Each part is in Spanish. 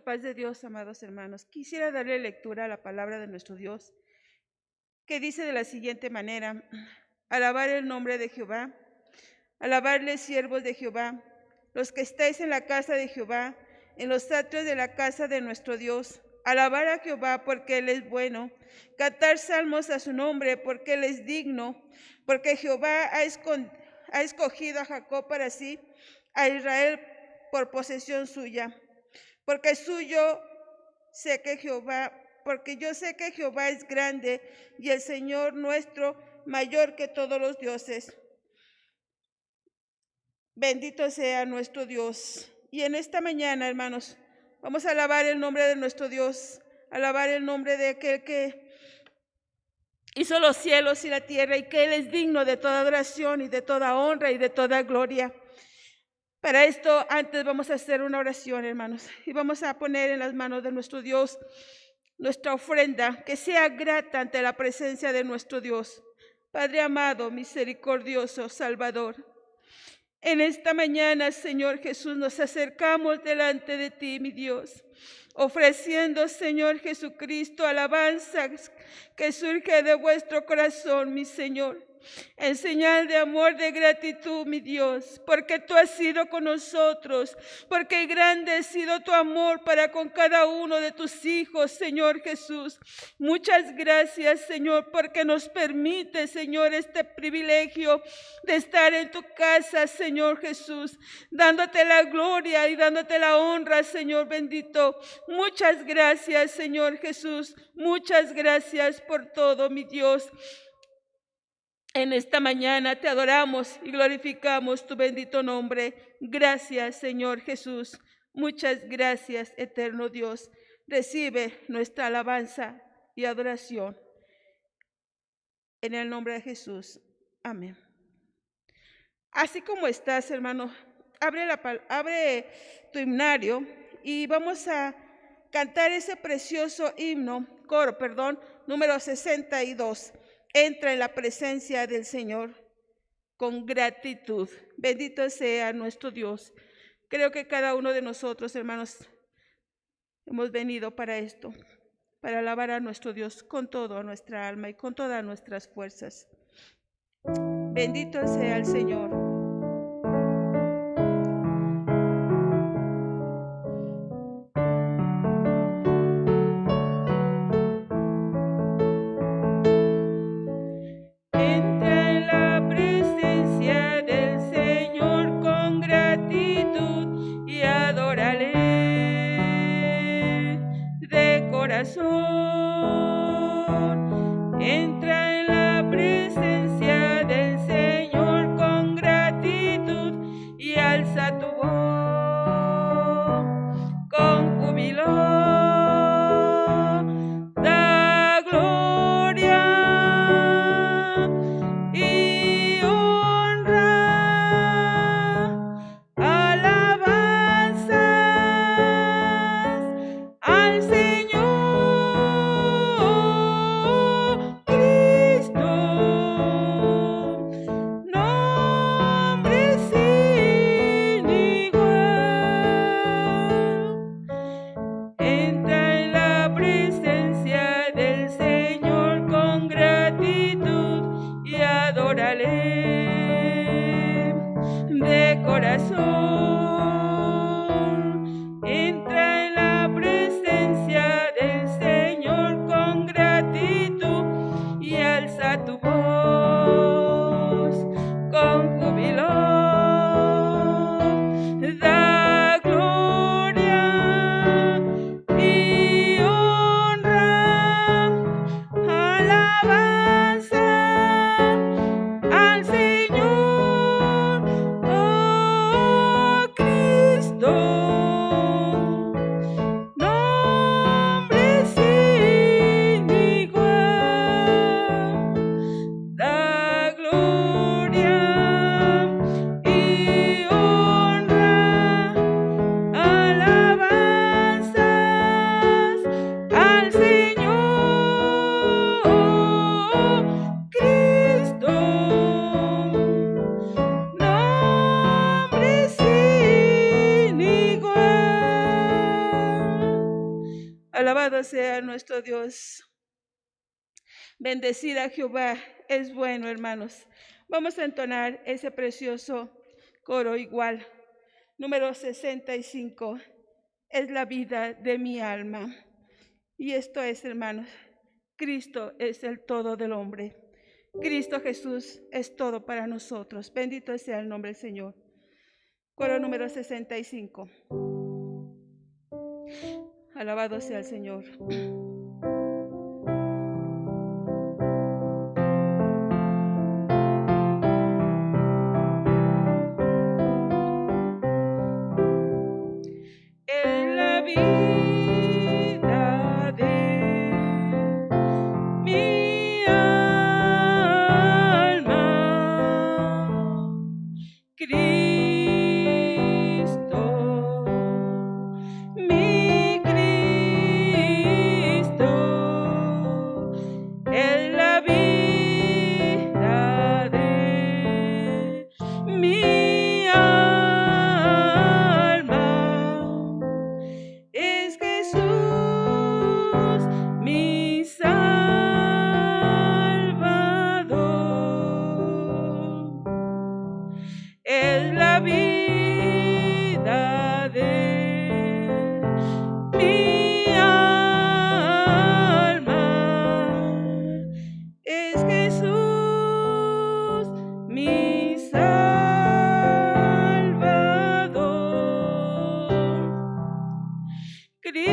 paz de Dios, amados hermanos, quisiera darle lectura a la palabra de nuestro Dios, que dice de la siguiente manera: alabar el nombre de Jehová, alabarle siervos de Jehová, los que estáis en la casa de Jehová, en los atrios de la casa de nuestro Dios. Alabar a Jehová porque Él es bueno, cantar salmos a su nombre porque Él es digno, porque Jehová ha escogido a Jacob para sí, a Israel por posesión suya. Porque yo sé que Jehová es grande y el Señor nuestro mayor que todos los dioses. Bendito sea nuestro Dios. Y en esta mañana, hermanos, vamos a alabar el nombre de nuestro Dios, alabar el nombre de aquel que hizo los cielos y la tierra y que Él es digno de toda adoración y de toda honra y de toda gloria. Para esto, antes vamos a hacer una oración, hermanos, y vamos a poner en las manos de nuestro Dios nuestra ofrenda, que sea grata ante la presencia de nuestro Dios. Padre amado, misericordioso, Salvador, en esta mañana, Señor Jesús, nos acercamos delante de ti, mi Dios, ofreciendo, Señor Jesucristo, alabanzas que surge de vuestro corazón, mi Señor, en señal de amor, de gratitud, mi Dios, porque tú has sido con nosotros, porque grande ha sido tu amor para con cada uno de tus hijos, Señor Jesús. Muchas gracias, Señor, porque nos permite, Señor, este privilegio de estar en tu casa, Señor Jesús, dándote la gloria y dándote la honra, Señor bendito. Muchas gracias, Señor Jesús, muchas gracias por todo, mi Dios. En esta mañana te adoramos y glorificamos tu bendito nombre. Gracias, Señor Jesús. Muchas gracias, eterno Dios. Recibe nuestra alabanza y adoración. En el nombre de Jesús. Amén. Así como estás, hermano, abre tu himnario y vamos a cantar ese precioso coro, número 62. Entra en la presencia del Señor con gratitud. Bendito sea nuestro Dios. Creo que cada uno de nosotros, hermanos, hemos venido para esto, para alabar a nuestro Dios con toda nuestra alma y con todas nuestras fuerzas. Bendito sea el Señor. Entra en la presencia del Señor con gratitud y alza tu voz con júbilo. Da gloria y honra, alabanzas al Señor. De corazón, entra en la presencia del Señor con gratitud y alza tu voz con júbilo. Da gloria y honra, alabanza al Señor. Alabado sea nuestro Dios. Bendecir a Jehová es bueno, hermanos. Vamos a entonar ese precioso coro igual. Número 65. Es la vida de mi alma. Y esto es, hermanos, Cristo es el todo del hombre. Cristo Jesús es todo para nosotros. Bendito sea el nombre del Señor. Coro número 65. Alabado sea el Señor. En la vida de mi alma, Cristo, mi Cristo, en la vida de mi alma, es Jesús mi Salvador. Es la vida de mi alma, es Jesús mi Salvador. Cristo,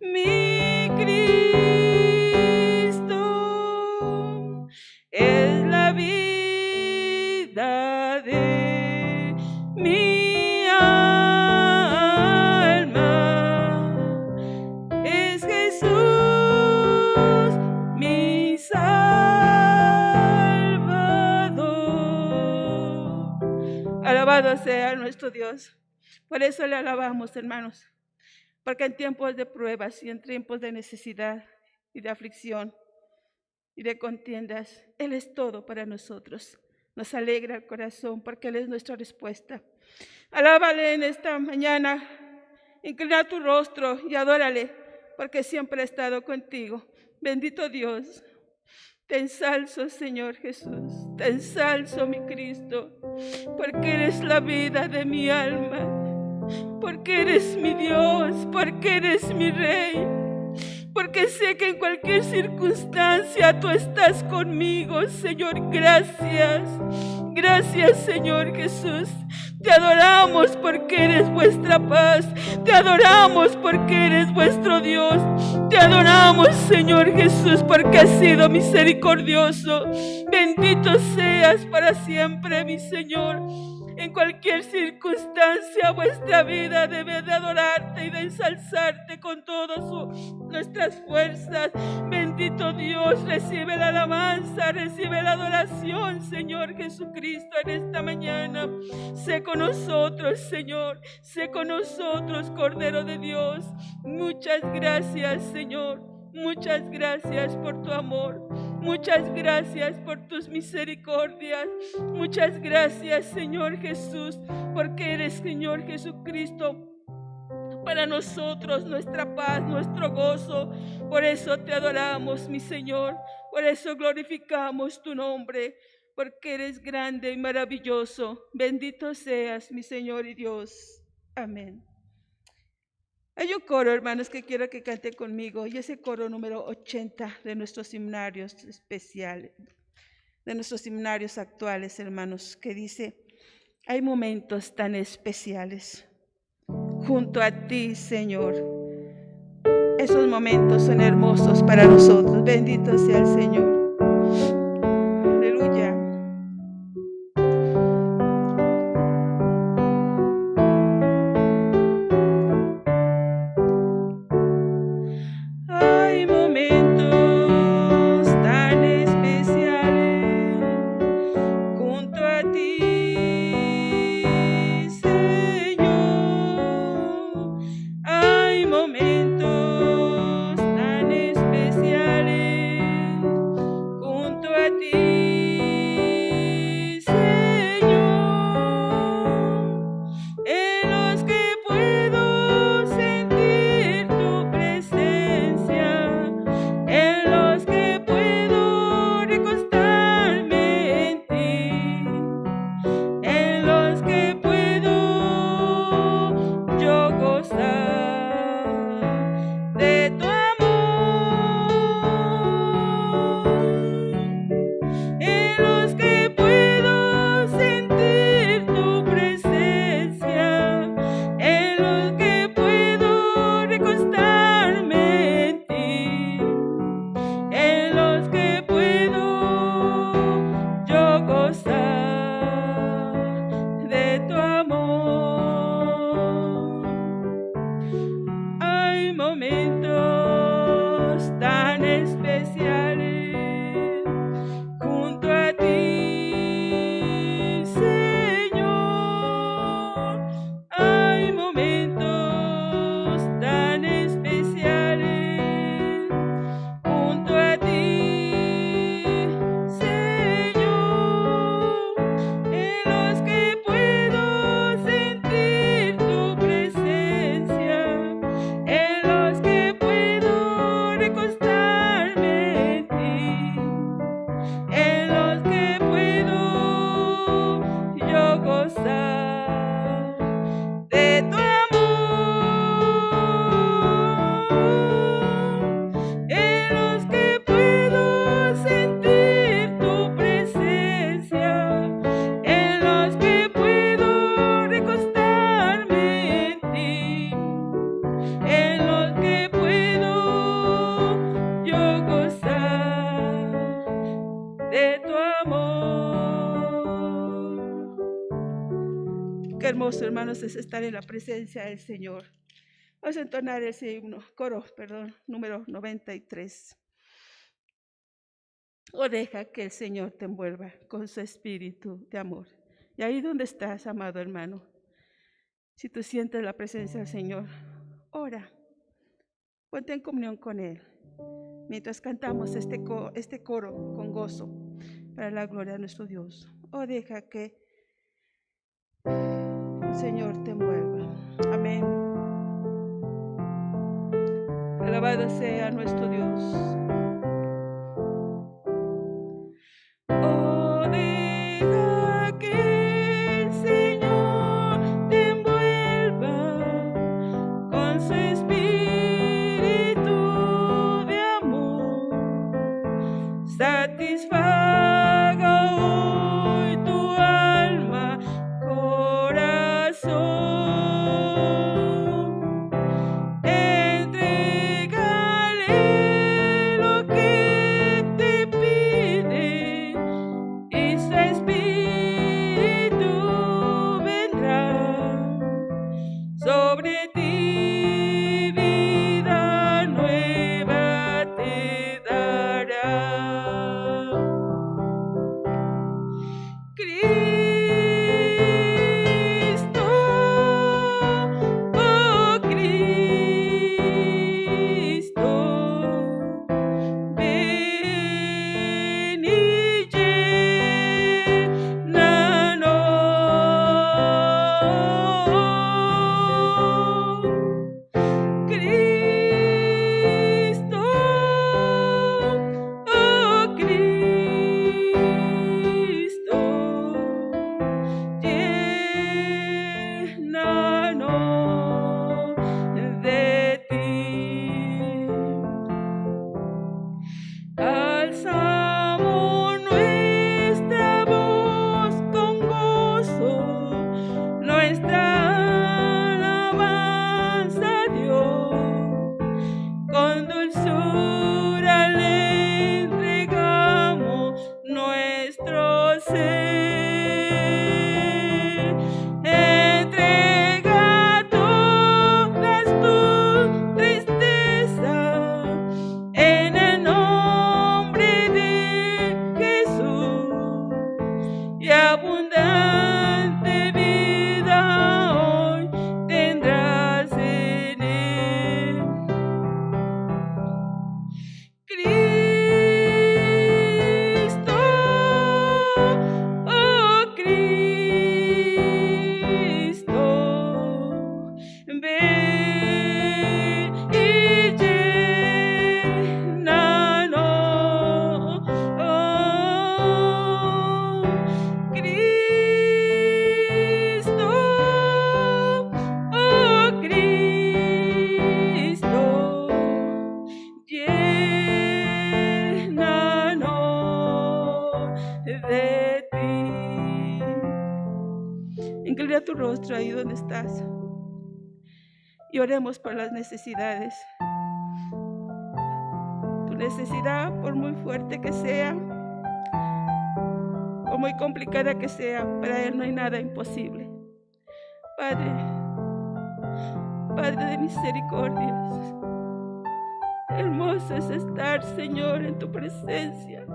mi Cristo, es la vida de mi alma, es Jesús mi Salvador. Alabado sea nuestro Dios. Por eso le alabamos, hermanos, porque en tiempos de pruebas y en tiempos de necesidad y de aflicción y de contiendas, Él es todo para nosotros. Nos alegra el corazón porque Él es nuestra respuesta. Alábale en esta mañana, inclina tu rostro y adórale, porque siempre ha estado contigo. Bendito Dios. Te ensalzo, Señor Jesús, te ensalzo, mi Cristo, porque eres la vida de mi alma, porque eres mi Dios, porque eres mi Rey, porque sé que en cualquier circunstancia tú estás conmigo, Señor. Gracias, gracias, Señor Jesús. Te adoramos porque eres vuestra paz. Te adoramos porque eres vuestro Dios. Te adoramos, Señor Jesús, porque has sido misericordioso. Bendito seas para siempre, mi Señor. En cualquier circunstancia, vuestra vida debe de adorarte y de ensalzarte con todas nuestras fuerzas. Bendito Dios, recibe la alabanza, recibe la adoración, Señor Jesucristo, en esta mañana. Sé con nosotros, Señor, sé con nosotros, Cordero de Dios. Muchas gracias, Señor. Muchas gracias por tu amor. Muchas gracias por tus misericordias. Muchas gracias, Señor Jesús, porque eres, Señor Jesucristo, para nosotros nuestra paz, nuestro gozo. Por eso te adoramos, mi Señor. Por eso glorificamos tu nombre, porque eres grande y maravilloso. Bendito seas, mi Señor y Dios. Amén. Hay un coro, hermanos, que quiero que cante conmigo, y ese coro número 80 de nuestros himnarios especiales, de nuestros himnarios actuales, hermanos, que dice: hay momentos tan especiales junto a ti, Señor. Esos momentos son hermosos para nosotros. Bendito sea el Señor. Aleluya. Hay momentos tan especiales junto a ti, Señor. Hay momentos tan especiales hermoso, hermanos, es estar en la presencia del Señor. Vamos a entonar ese himno, número 93. O deja que el Señor te envuelva con su espíritu de amor. Y ahí donde estás, amado hermano, si tú sientes la presencia del Señor, ora, ponte en comunión con Él, mientras cantamos este coro con gozo para la gloria de nuestro Dios. O deja que el Señor te envuelva. Amén. Alabado sea nuestro Dios. Oh, deja que el Señor te envuelva con su espíritu de amor. Satisfaga hoy tu alma, corazón. Entrégale lo que te pide y su espíritu vendrá sobre ti, vida nueva te dará. Cristo, oh Cristo, ven y llénanos. Cristo, oh Cristo, llénanos de ti. Alzamos nuestra voz con gozo, nuestra alabanza a Dios. Con dulzura le entregamos nuestro ser. Entrega todas tus tristezas en el nombre de Jesús, y abundante vida hoy tendrás en Él. Cristo, oh Cristo, ven y llénanos. Oh, Cristo, oh Cristo, llénanos de ti. Inclina tu rostro ahí donde estás y oremos por las necesidades. Tu necesidad, por muy fuerte que sea, o muy complicada que sea, para Él no hay nada imposible. Padre, Padre de misericordias, hermoso es estar, Señor, en tu presencia.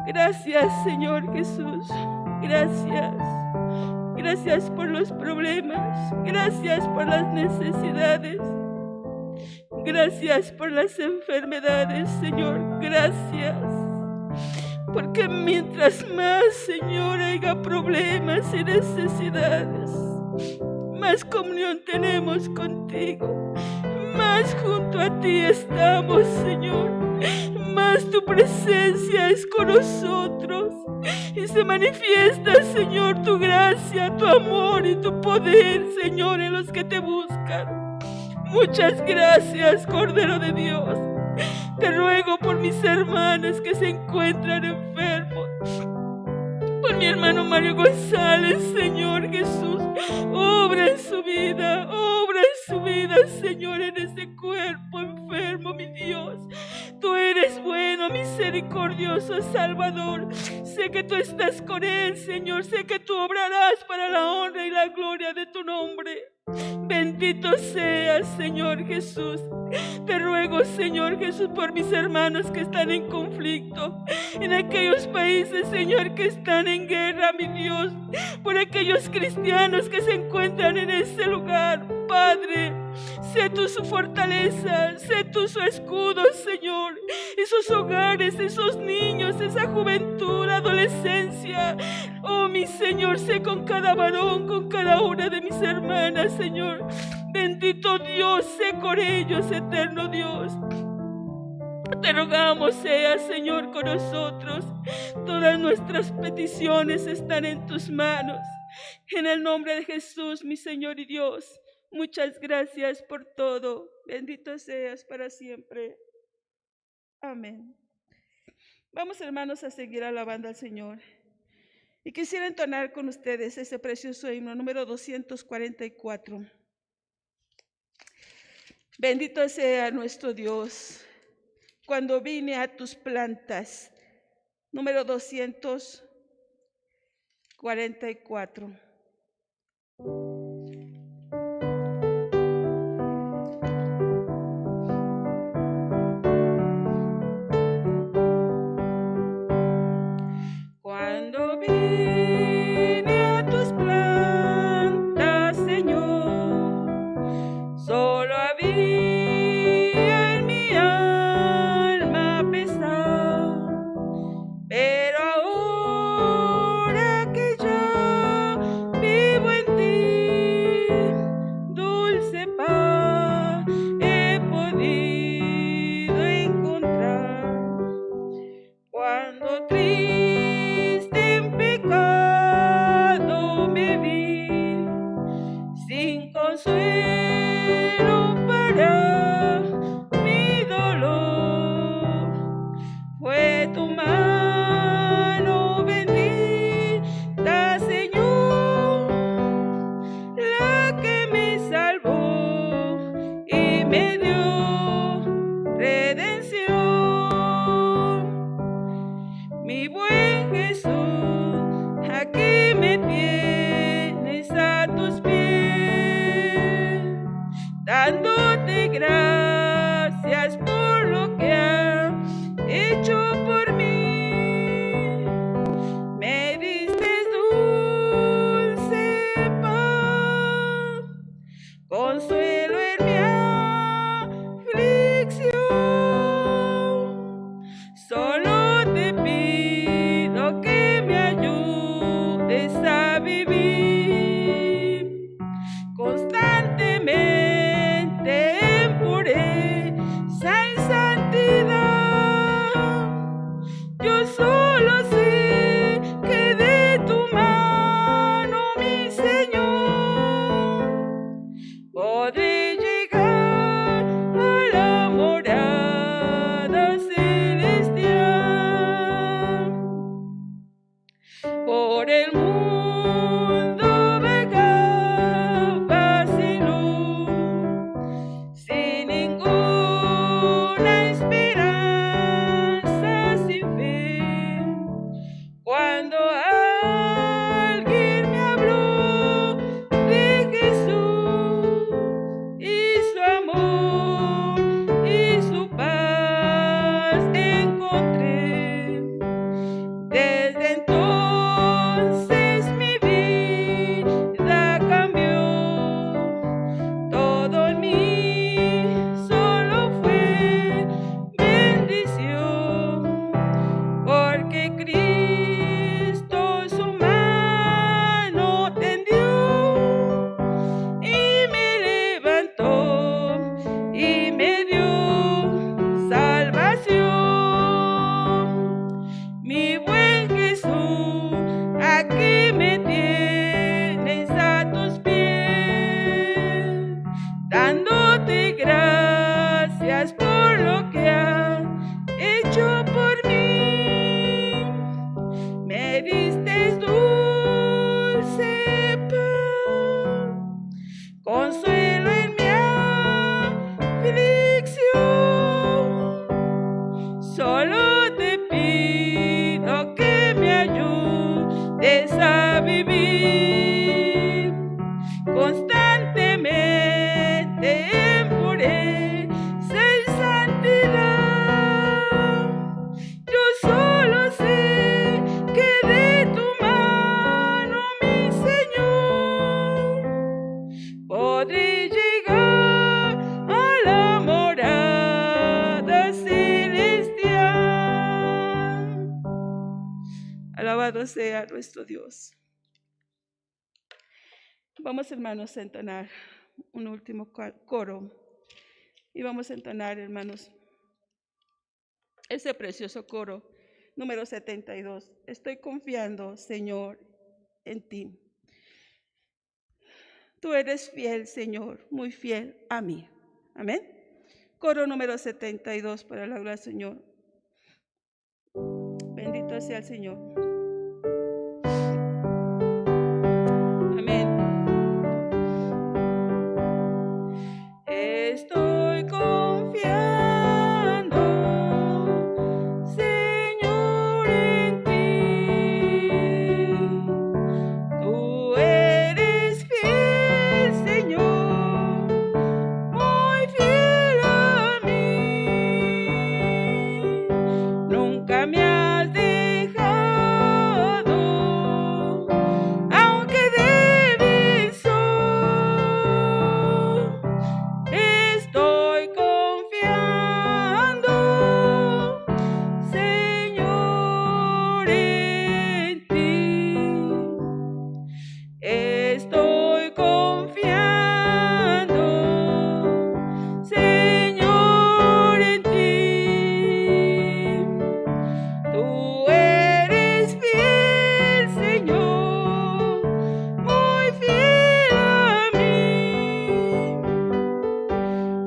Gracias, Señor Jesús. Gracias. Gracias por los problemas. Gracias por las necesidades. Gracias por las enfermedades, Señor. Gracias. Porque mientras más, Señor, haya problemas y necesidades, más comunión tenemos contigo. Más junto a ti estamos, Señor. Más tu presencia es con nosotros. Y se manifiesta, Señor, tu gracia, tu amor y tu poder, Señor, en los que te buscan. Muchas gracias, Cordero de Dios. Te ruego por mis hermanos que se encuentran enfermos. Por mi hermano Mario González, Señor Jesús. Obra en su vida, Señor, en ese cuerpo enfermo, mi Dios. Tú eres bueno, mi misericordioso Salvador. Sé que tú estás con él, Señor. Sé que tú obrarás para la honra y la gloria de tu nombre. Bendito seas, Señor Jesús. Te ruego, Señor Jesús, por mis hermanos que están en conflicto, en aquellos países, Señor, que están en guerra, mi Dios, por aquellos cristianos que se encuentran en ese lugar, Padre. Sé tú su fortaleza, sé tú su escudo, Señor. Esos hogares, esos niños, esa juventud, adolescencia. Oh, mi Señor, sé con cada varón, con cada una de mis hermanas, Señor. Bendito Dios, sé con ellos, eterno Dios. Te rogamos, sea, Señor, con nosotros. Todas nuestras peticiones están en tus manos. En el nombre de Jesús, mi Señor y Dios. Muchas gracias por todo. Bendito seas para siempre. Amén. Vamos, hermanos, a seguir alabando al Señor. Y quisiera entonar con ustedes ese precioso himno número 244. Bendito sea nuestro Dios. Cuando vine a tus plantas, número 244. Cuando vine a tus plantas, Señor, solo había en mi alma pesar, pero ahora que ya vivo en ti, dulce paz he podido encontrar. Cuando triste en pecado me vi, sin consuelo para mi dolor, fue tu mano bendita, Señor, la que me salvó y me dio redención. Mi buen Jesús, aquí me tienes a tus pies, dándote gracias por lo que has hecho por mí. Me diste dulce paz, consuelo en mi aflicción. Solo te pido que me ayudes a vivir constantemente en pureza y santidad. Yo solo sé que de tu mano, mi Señor, podré llegar a la morada celestial. Por el mundo vagaba sin luz, sin ninguna esperanza, sin fe. Cuando alguien me habló de Jesús y su amor y su paz encontré, desde entonces mi vida cambió. Todo en mí solo fue bendición, porque Cristo su mano tendió y me levantó y me dio salvación. Mi buen Jesús, aquí me tienes a tus pies, dándote gracias por lo que has hecho por mí. Me diste dulce paz, consuelo en mi aflicción. Solo te Alabado sea nuestro Dios. Vamos, hermanos, a entonar un último coro. Y vamos a entonar, hermanos, ese precioso coro, número 72. Estoy confiando, Señor, en ti. Tú eres fiel, Señor, muy fiel a mí. Amén. Coro número 72 para la gloria del Señor. Bendito sea el Señor. Amén. Estoy confiando, Señor, en ti. Tú eres fiel, Señor, muy fiel a mí. Nunca me has dejado, aunque débil soy. Estoy confiando, Señor, en ti. Estoy confiando, Señor, en ti. Tú eres fiel, Señor, muy fiel a mí.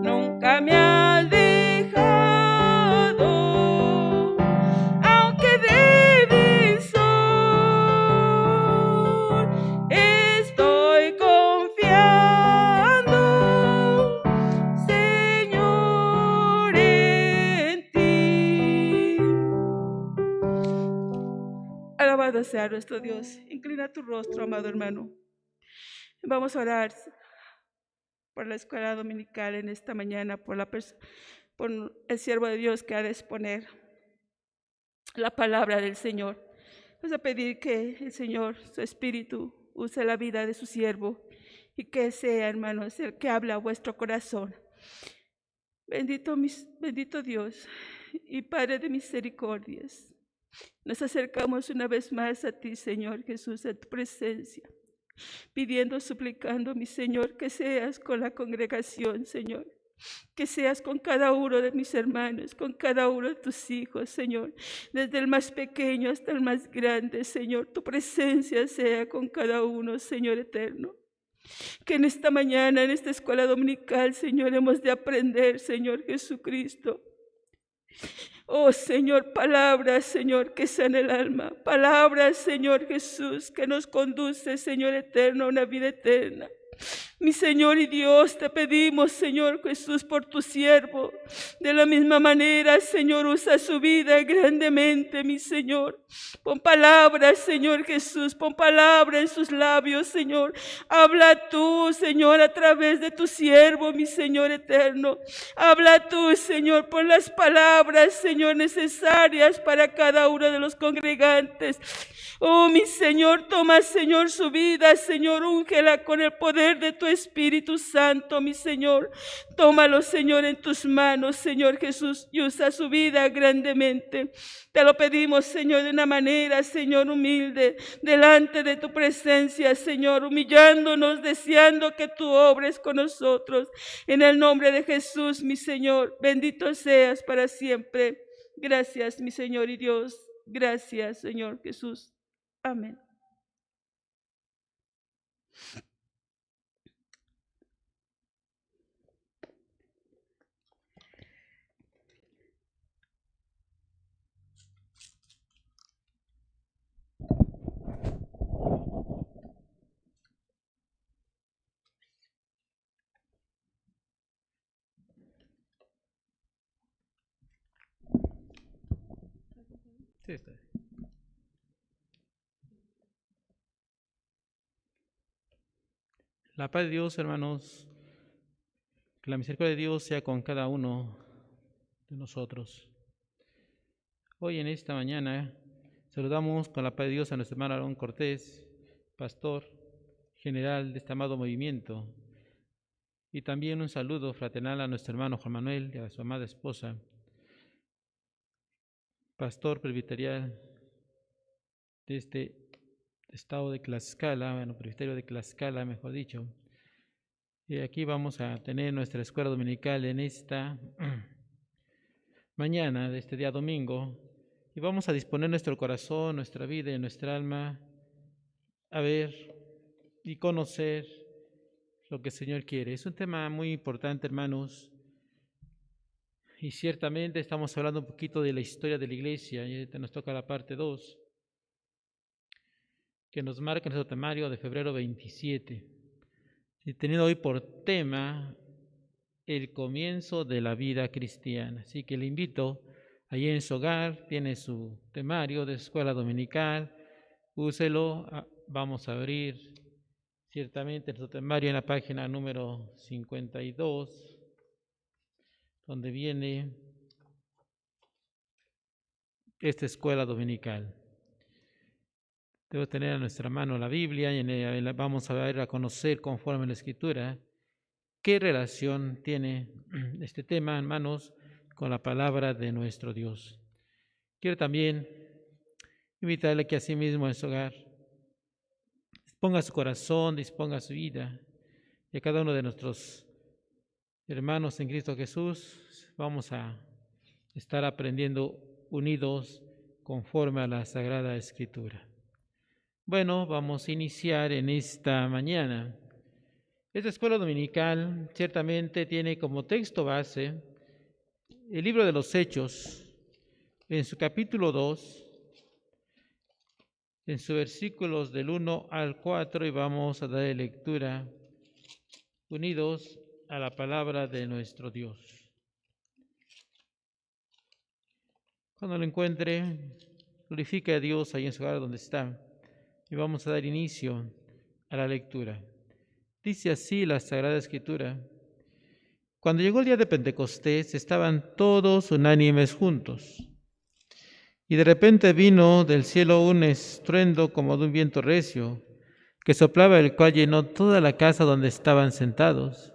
Nunca me has dejado, aunque débil soy. Estoy confiando, Señor, en ti. Alabado sea nuestro Dios. Inclina tu rostro, amado hermano. Vamos a orar por la escuela dominical en esta mañana, por el siervo de Dios que ha de exponer la palabra del Señor. Vamos a pedir que el Señor, su Espíritu, use la vida de su siervo y que sea, hermanos, el que habla a vuestro corazón. Bendito Dios y Padre de misericordias, nos acercamos una vez más a ti, Señor Jesús, a tu presencia, pidiendo, suplicando, mi Señor, que seas con la congregación, Señor, que seas con cada uno de mis hermanos, con cada uno de tus hijos, Señor, desde el más pequeño hasta el más grande, Señor, tu presencia sea con cada uno, Señor eterno. Que en esta mañana, en esta escuela dominical, Señor, hemos de aprender, Señor Jesucristo. Oh Señor, palabras, Señor, que sana el alma. Palabras, Señor Jesús, que nos conduce, Señor eterno, a una vida eterna. Mi Señor y Dios, te pedimos, Señor Jesús, por tu siervo. De la misma manera, Señor, usa su vida grandemente, mi Señor. Pon palabras, Señor Jesús, pon palabra en sus labios, Señor. Habla tú, Señor, a través de tu siervo, mi Señor eterno. Habla tú, Señor, pon las palabras, Señor, necesarias para cada uno de los congregantes. Oh, mi Señor, toma, Señor, su vida, Señor, úngela con el poder de tu Espíritu Santo, mi Señor. Tómalo, Señor, en tus manos, Señor Jesús, y usa su vida grandemente. Te lo pedimos, Señor, de una manera, Señor, humilde, delante de tu presencia, Señor, humillándonos, deseando que tú obres con nosotros. En el nombre de Jesús, mi Señor, bendito seas para siempre. Gracias, mi Señor y Dios. Gracias, Señor Jesús. Amén. Sí, está bien. La paz de Dios, hermanos, que la misericordia de Dios sea con cada uno de nosotros. Hoy en esta mañana saludamos con la paz de Dios a nuestro hermano Aarón Cortés, pastor general de este amado movimiento, y también un saludo fraternal a nuestro hermano Juan Manuel y a su amada esposa, pastor presbiterial de este estado de Tlaxcala, bueno, presbiterio de Tlaxcala, mejor dicho. Y aquí vamos a tener nuestra escuela dominical en esta mañana de este día domingo, y vamos a disponer nuestro corazón, nuestra vida y nuestra alma a ver y conocer lo que el Señor quiere. Es un tema muy importante, hermanos, y ciertamente estamos hablando un poquito de la historia de la iglesia, y ahorita nos toca la parte 2, que nos marca nuestro temario de febrero 27, y teniendo hoy por tema el comienzo de la vida cristiana. Así que le invito, allí en su hogar, tiene su temario de escuela dominical, úselo. Vamos a abrir ciertamente nuestro temario en la página número 52, donde viene esta escuela dominical. Debo tener a nuestra mano la Biblia, y en ella vamos a ver, a conocer conforme a la Escritura qué relación tiene este tema, hermanos, con la palabra de nuestro Dios. Quiero también invitarle que así mismo en su hogar disponga su corazón, disponga su vida, y a cada uno de nuestros hermanos en Cristo Jesús vamos a estar aprendiendo unidos conforme a la Sagrada Escritura. Bueno, vamos a iniciar en esta mañana. Esta escuela dominical ciertamente tiene como texto base el libro de los Hechos, en su capítulo 2, en sus versículos del 1 al 4, y vamos a dar lectura unidos a la palabra de nuestro Dios. Cuando lo encuentre, glorifique a Dios ahí en su hogar donde está, y vamos a dar inicio a la lectura. Dice así la Sagrada Escritura: Cuando llegó el día de Pentecostés, estaban todos unánimes juntos. Y de repente vino del cielo un estruendo como de un viento recio, que soplaba, el cual llenó toda la casa donde estaban sentados.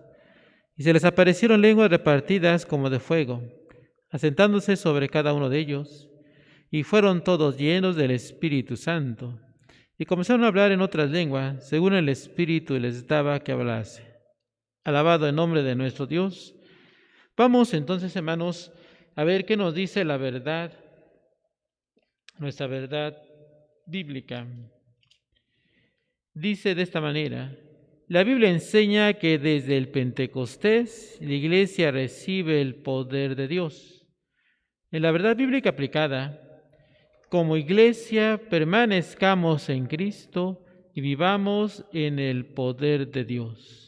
Y se les aparecieron lenguas repartidas como de fuego, asentándose sobre cada uno de ellos. Y fueron todos llenos del Espíritu Santo, y comenzaron a hablar en otras lenguas, según el Espíritu les daba que hablase. Alabado el nombre de nuestro Dios. Vamos entonces, hermanos, a ver qué nos dice la verdad, nuestra verdad bíblica. Dice de esta manera: la Biblia enseña que desde el Pentecostés la iglesia recibe el poder de Dios. En la verdad bíblica aplicada, como iglesia permanezcamos en Cristo y vivamos en el poder de Dios.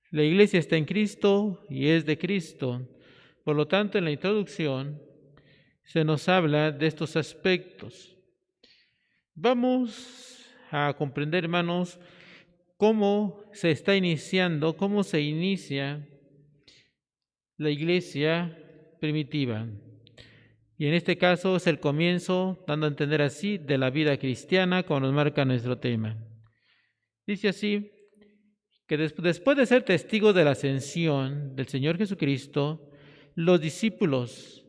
La iglesia está en Cristo y es de Cristo. Por lo tanto, en la introducción se nos habla de estos aspectos. Vamos a comprender, hermanos, cómo se está iniciando, cómo se inicia la iglesia primitiva. Y en este caso es el comienzo, dando a entender así, de la vida cristiana, como nos marca nuestro tema. Dice así, que después de ser testigos de la ascensión del Señor Jesucristo, los discípulos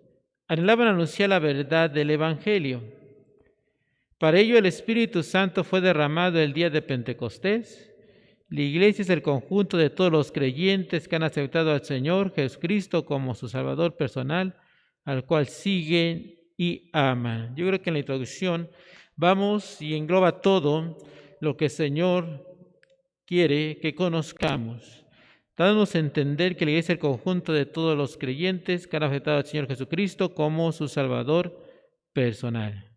anhelaban anunciar la verdad del Evangelio. Para ello el Espíritu Santo fue derramado el día de Pentecostés. La iglesia es el conjunto de todos los creyentes que han aceptado al Señor Jesucristo como su Salvador personal, al cual siguen y aman. Yo creo que en la introducción vamos y engloba todo lo que el Señor quiere que conozcamos, dándonos a entender que la iglesia es el conjunto de todos los creyentes que han aceptado al Señor Jesucristo como su Salvador personal.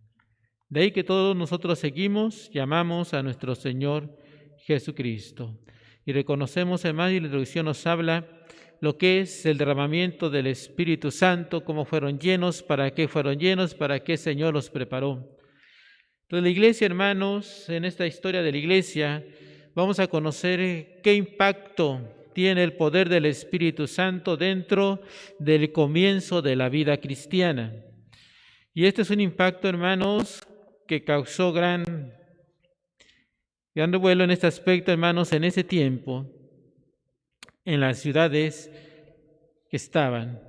De ahí que todos nosotros seguimos, llamamos a nuestro Señor Jesucristo. Y reconocemos, hermanos, y la introducción nos habla lo que es el derramamiento del Espíritu Santo, cómo fueron llenos, para qué el Señor los preparó. Entonces la iglesia, hermanos, en esta historia de la iglesia, vamos a conocer qué impacto tiene el poder del Espíritu Santo dentro del comienzo de la vida cristiana. Y este es un impacto, hermanos, que causó gran revuelo en este aspecto, hermanos, en ese tiempo, en las ciudades que estaban.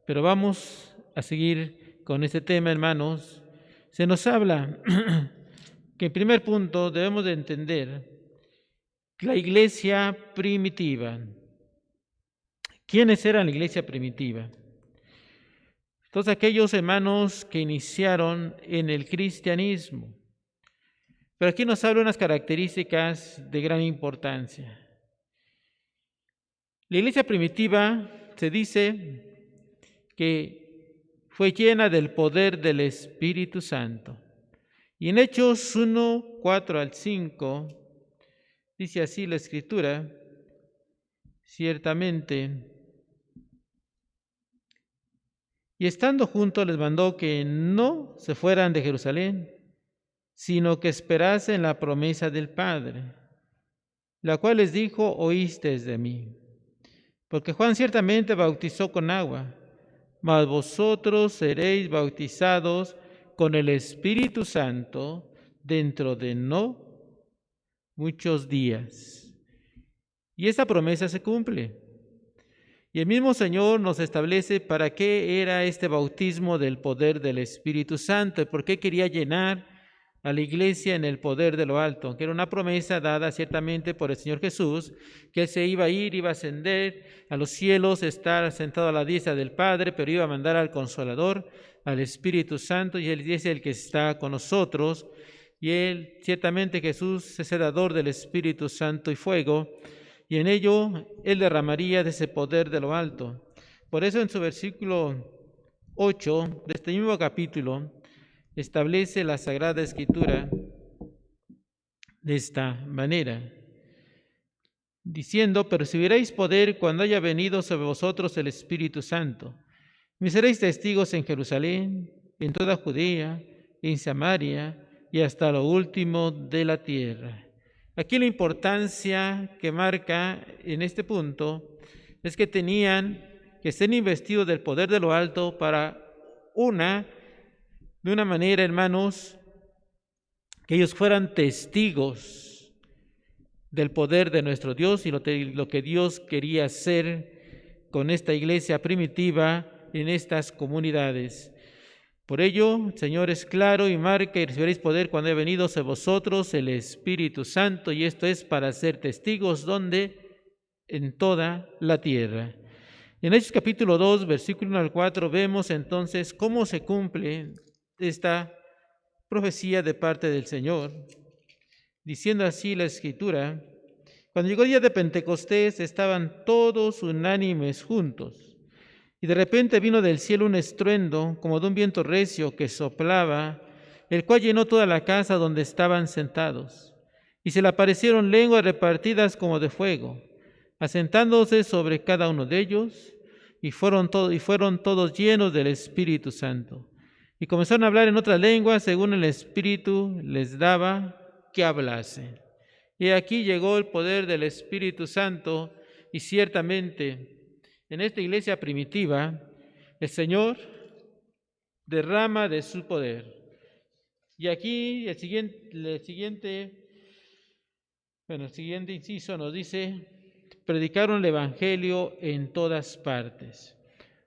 Pero vamos a seguir con este tema, hermanos, se nos habla que en primer punto debemos de entender que la iglesia primitiva. ¿Quiénes eran la iglesia primitiva? Todos aquellos hermanos que iniciaron en el cristianismo. Pero aquí nos habla unas características de gran importancia. La iglesia primitiva se dice que fue llena del poder del Espíritu Santo. Y en Hechos 1, 4 al 5, dice así la Escritura: ciertamente, y estando juntos les mandó que no se fueran de Jerusalén, sino que esperasen la promesa del Padre, la cual les dijo: oísteis de mí. Porque Juan ciertamente bautizó con agua, mas vosotros seréis bautizados con el Espíritu Santo dentro de no muchos días. Y esa promesa se cumple. Y el mismo Señor nos establece para qué era este bautismo del poder del Espíritu Santo y por qué quería llenar a la iglesia en el poder de lo alto, que era una promesa dada ciertamente por el Señor Jesús, que Él se iba a ir, iba a ascender a los cielos, estar sentado a la diestra del Padre, pero iba a mandar al Consolador, al Espíritu Santo, y Él es el que está con nosotros, y Él, ciertamente Jesús, es el dador del Espíritu Santo y fuego, y en ello Él derramaría de ese poder de lo alto. Por eso en su versículo 8 de este mismo capítulo establece la Sagrada Escritura de esta manera, diciendo: pero recibiréis poder cuando haya venido sobre vosotros el Espíritu Santo. Me seréis testigos en Jerusalén, en toda Judea, en Samaria y hasta lo último de la tierra. Aquí la importancia que marca en este punto es que tenían que ser investidos del poder de lo alto para de una manera, hermanos, que ellos fueran testigos del poder de nuestro Dios y lo que Dios quería hacer con esta iglesia primitiva en estas comunidades. Por ello, el Señor es claro y marca: y recibiréis poder cuando haya venido sobre vosotros el Espíritu Santo, y esto es para ser testigos, ¿dónde? En toda la tierra. En Hechos capítulo 2, versículo 1 al 4, vemos entonces cómo se cumple esta profecía de parte del Señor, diciendo así la Escritura: cuando llegó el día de Pentecostés, estaban todos unánimes juntos. Y de repente vino del cielo un estruendo, como de un viento recio que soplaba, el cual llenó toda la casa donde estaban sentados. Y se le aparecieron lenguas repartidas como de fuego, asentándose sobre cada uno de ellos, y fueron todos llenos del Espíritu Santo. Y comenzaron a hablar en otras lenguas, según el Espíritu les daba que hablasen. Y aquí llegó el poder del Espíritu Santo, y ciertamente en esta iglesia primitiva, el Señor derrama de su poder. Y aquí el siguiente inciso nos dice: predicaron el Evangelio en todas partes.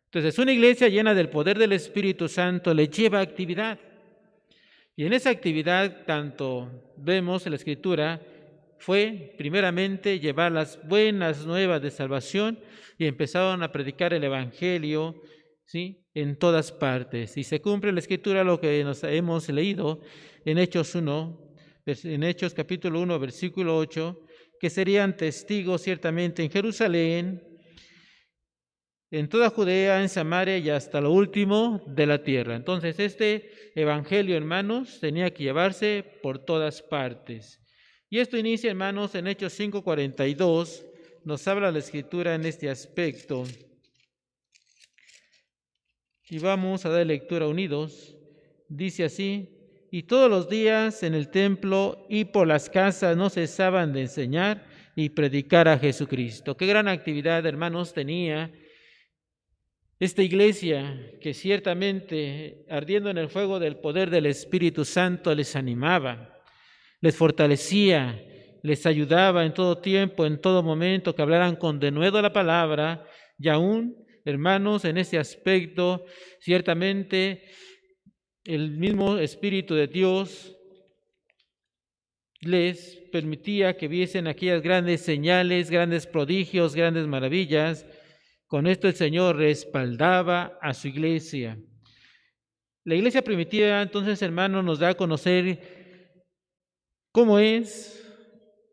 Entonces, una iglesia llena del poder del Espíritu Santo le lleva actividad. Y en esa actividad, tanto vemos en la Escritura, fue primeramente llevar las buenas nuevas de salvación, y empezaron a predicar el Evangelio, ¿sí?, en todas partes. Y se cumple en la Escritura lo que nos hemos leído en Hechos capítulo 1, versículo 8, que serían testigos ciertamente en Jerusalén, en toda Judea, en Samaria y hasta lo último de la tierra. Entonces, este Evangelio, hermanos, tenía que llevarse por todas partes. Y esto inicia, hermanos, en Hechos 5:42, nos habla la Escritura en este aspecto. Y vamos a dar lectura unidos. Dice así: y todos los días en el templo y por las casas no cesaban de enseñar y predicar a Jesucristo. Qué gran actividad, hermanos, tenía esta iglesia, que ciertamente, ardiendo en el fuego del poder del Espíritu Santo, les animaba, les fortalecía, les ayudaba en todo tiempo, en todo momento, que hablaran con denuedo la palabra. Y aún, hermanos, en ese aspecto, ciertamente el mismo Espíritu de Dios les permitía que viesen aquellas grandes señales, grandes prodigios, grandes maravillas. Con esto el Señor respaldaba a su iglesia. La iglesia primitiva, entonces, hermanos, nos da a conocer cómo es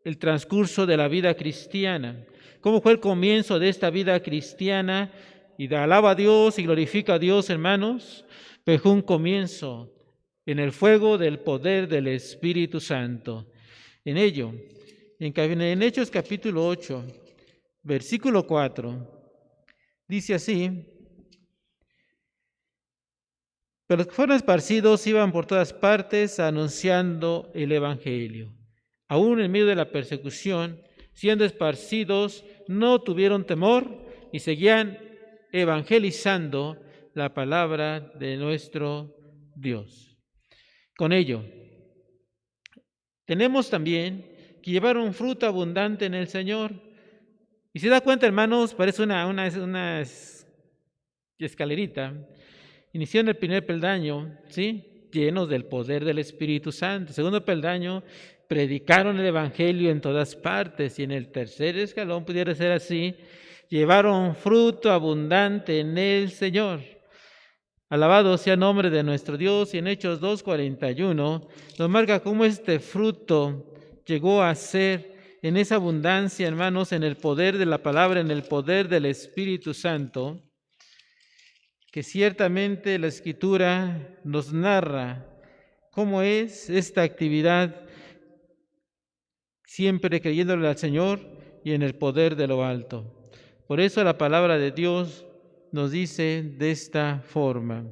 el transcurso de la vida cristiana, cómo fue el comienzo de esta vida cristiana, y alaba a Dios y glorifica a Dios, hermanos, pero fue un comienzo en el fuego del poder del Espíritu Santo. En ello, en Hechos capítulo 8, versículo 4, dice así: pero los que fueron esparcidos iban por todas partes anunciando el Evangelio. Aún en medio de la persecución, siendo esparcidos, no tuvieron temor y seguían evangelizando la palabra de nuestro Dios. Con ello, tenemos también que llevar un fruto abundante en el Señor. Y se da cuenta, hermanos, parece una escalerita. Inició en el primer peldaño, ¿sí?, llenos del poder del Espíritu Santo. Segundo peldaño, predicaron el Evangelio en todas partes. Y en el tercer escalón, pudiera ser así, llevaron fruto abundante en el Señor. Alabado sea el nombre de nuestro Dios. Y en Hechos 2:41 nos marca cómo este fruto llegó a ser en esa abundancia, hermanos, en el poder de la palabra, en el poder del Espíritu Santo, que ciertamente la Escritura nos narra cómo es esta actividad, siempre creyéndole al Señor y en el poder de lo alto. Por eso la palabra de Dios nos dice de esta forma.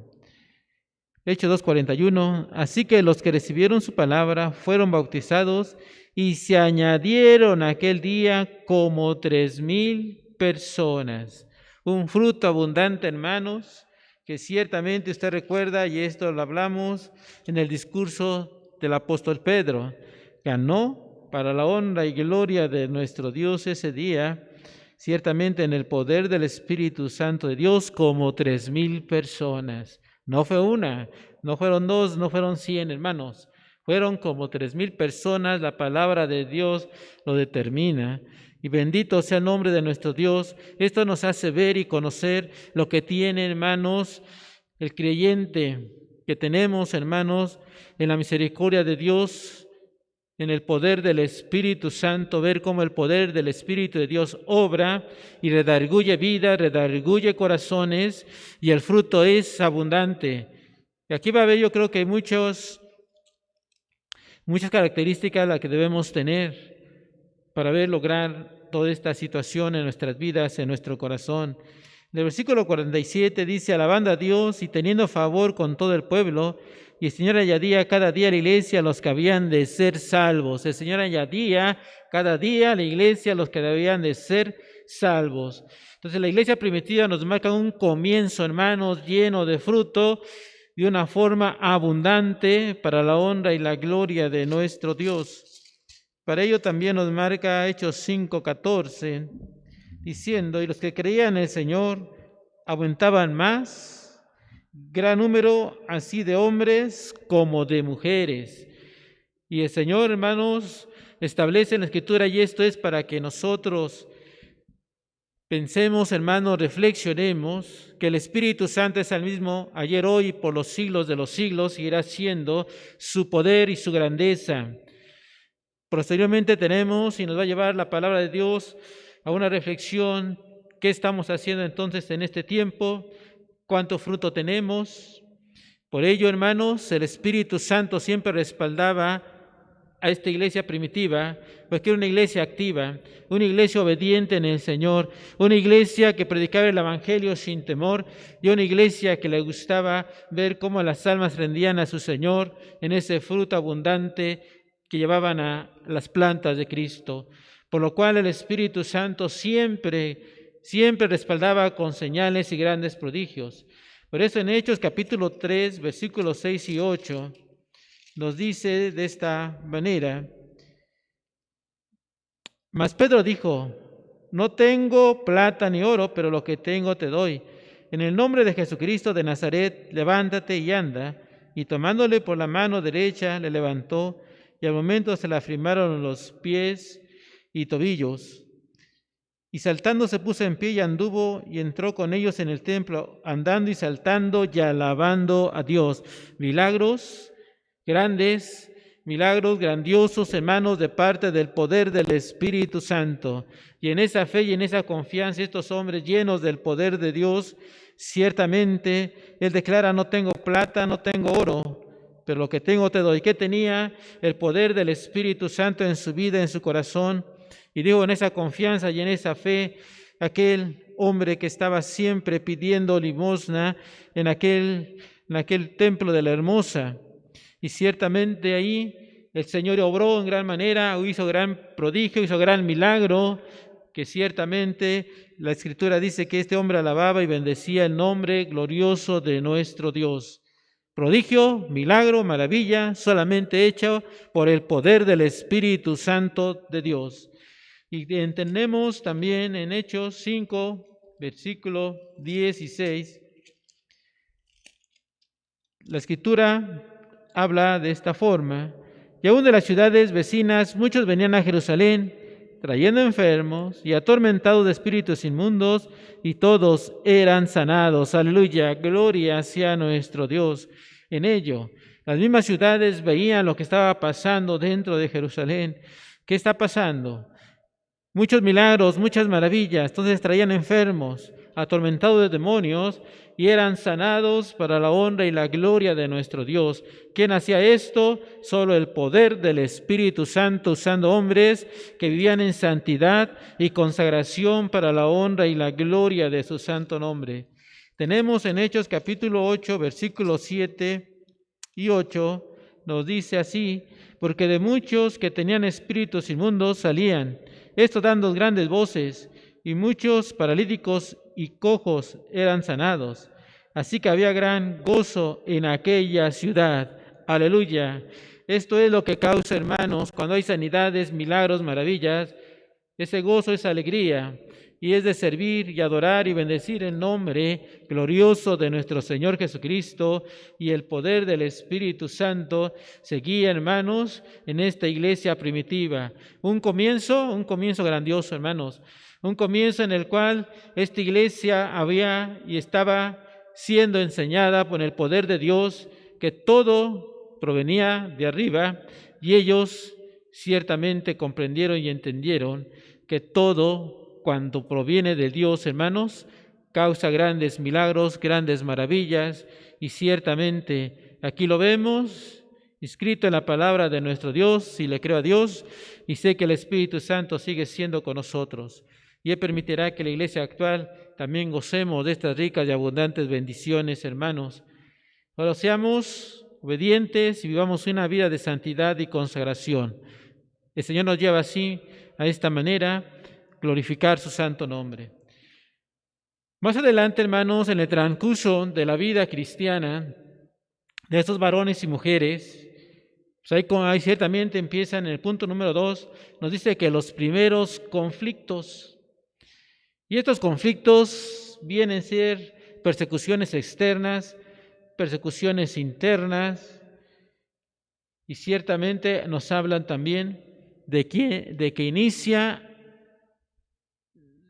Hechos 2:41, así que los que recibieron su palabra fueron bautizados y se añadieron aquel día como 3,000 personas. Un fruto abundante, hermanos, que ciertamente usted recuerda, y esto lo hablamos en el discurso del apóstol Pedro, ganó para la honra y gloria de nuestro Dios ese día, ciertamente en el poder del Espíritu Santo de Dios, como 3,000 personas. No fue una, no fueron dos, no fueron 100, hermanos. Fueron como 3,000 personas. La palabra de Dios lo determina. Y bendito sea el nombre de nuestro Dios. Esto nos hace ver y conocer lo que tiene, hermanos, el creyente que tenemos, hermanos, en la misericordia de Dios, en el poder del Espíritu Santo, ver cómo el poder del Espíritu de Dios obra y redarguye vida, redarguye corazones, y el fruto es abundante. Y aquí va a haber, yo creo que hay muchas características las que debemos tener para ver lograr toda esta situación en nuestras vidas, en nuestro corazón. En el versículo 47 dice: alabando a Dios y teniendo favor con todo el pueblo, y el Señor añadía cada día a la iglesia los que habían de ser salvos. El Señor añadía cada día a la iglesia los que debían de ser salvos. Entonces la iglesia primitiva nos marca un comienzo, hermanos, lleno de fruto, de una forma abundante para la honra y la gloria de nuestro Dios. Para ello también nos marca Hechos 5:14, diciendo: y los que creían en el Señor aumentaban más, gran número así de hombres como de mujeres. Y el Señor, hermanos, establece en la Escritura, y esto es para que nosotros pensemos, hermanos, reflexionemos, que el Espíritu Santo es el mismo ayer, hoy y por los siglos de los siglos, seguirá siendo su poder y su grandeza. Posteriormente tenemos, y nos va a llevar la palabra de Dios a una reflexión: ¿qué estamos haciendo entonces en este tiempo? ¿Cuánto fruto tenemos? Por ello, hermanos, el Espíritu Santo siempre respaldaba a esta iglesia primitiva, porque era una iglesia activa, una iglesia obediente en el Señor, una iglesia que predicaba el Evangelio sin temor, y una iglesia que le gustaba ver cómo las almas rendían a su Señor en ese fruto abundante que llevaban a las plantas de Cristo, por lo cual el Espíritu Santo siempre respaldaba con señales y grandes prodigios. Por eso en Hechos capítulo 3, versículos 6 y 8, nos dice de esta manera: mas Pedro dijo: no tengo plata ni oro, pero lo que tengo te doy. En el nombre de Jesucristo de Nazaret, levántate y anda. y tomándole por la mano derecha le levantó, y al momento se le afirmaron los pies y tobillos. Y saltando se puso en pie y anduvo y entró con ellos en el templo, andando y saltando y alabando a Dios. Milagros grandes, milagros grandiosos, hermanos, de parte del poder del Espíritu Santo. Y en esa fe y en esa confianza, estos hombres llenos del poder de Dios, ciertamente, Él declara: no tengo plata, no tengo oro, pero lo que tengo te doy. ¿Qué tenía? El poder del Espíritu Santo en su vida, en su corazón. Y digo, en esa confianza y en esa fe, aquel hombre que estaba siempre pidiendo limosna en aquel templo de la Hermosa. Y ciertamente ahí el Señor obró en gran manera, hizo gran prodigio, hizo gran milagro, que ciertamente la Escritura dice que este hombre alababa y bendecía el nombre glorioso de nuestro Dios. Prodigio, milagro, maravilla, solamente hecho por el poder del Espíritu Santo de Dios. Y entendemos también en Hechos 5, versículo 16, la Escritura habla de esta forma: y aún de las ciudades vecinas muchos venían a Jerusalén, trayendo enfermos y atormentados de espíritus inmundos, y todos eran sanados. Aleluya, gloria sea nuestro Dios en ello. Las mismas ciudades veían lo que estaba pasando dentro de Jerusalén. ¿Qué está pasando? Muchos milagros, muchas maravillas. Entonces traían enfermos, atormentados de demonios, y eran sanados para la honra y la gloria de nuestro Dios. ¿Quién hacía esto? Solo el poder del Espíritu Santo, usando hombres que vivían en santidad y consagración para la honra y la gloria de su santo nombre. Tenemos en Hechos capítulo 8, versículos 7 y 8, nos dice así: porque de muchos que tenían espíritus inmundos salían, estos dando grandes voces, y muchos paralíticos y cojos eran sanados. Así que había gran gozo en aquella ciudad. Aleluya. Esto es lo que causa, hermanos, cuando hay sanidades, milagros, maravillas. Ese gozo, esa alegría, y es de servir y adorar y bendecir el nombre glorioso de nuestro Señor Jesucristo, y el poder del Espíritu Santo seguía, hermanos, en esta iglesia primitiva. Un comienzo grandioso, hermanos. Un comienzo en el cual esta iglesia había y estaba siendo enseñada por el poder de Dios, que todo provenía de arriba, y ellos ciertamente comprendieron y entendieron que todo, cuando proviene de Dios, hermanos, causa grandes milagros, grandes maravillas, y ciertamente aquí lo vemos escrito en la palabra de nuestro Dios. Si le creo a Dios, y sé que el Espíritu Santo sigue siendo con nosotros, y Él permitirá que la iglesia actual también gocemos de estas ricas y abundantes bendiciones, hermanos. Ahora seamos obedientes y vivamos una vida de santidad y consagración. El Señor nos lleva así, a esta manera, glorificar su santo nombre. Más adelante, hermanos, en el transcurso de la vida cristiana de estos varones y mujeres, pues ahí ciertamente empieza en el punto número 2, nos dice que los primeros conflictos, y estos conflictos vienen a ser persecuciones externas, persecuciones internas, y ciertamente nos hablan también de que inicia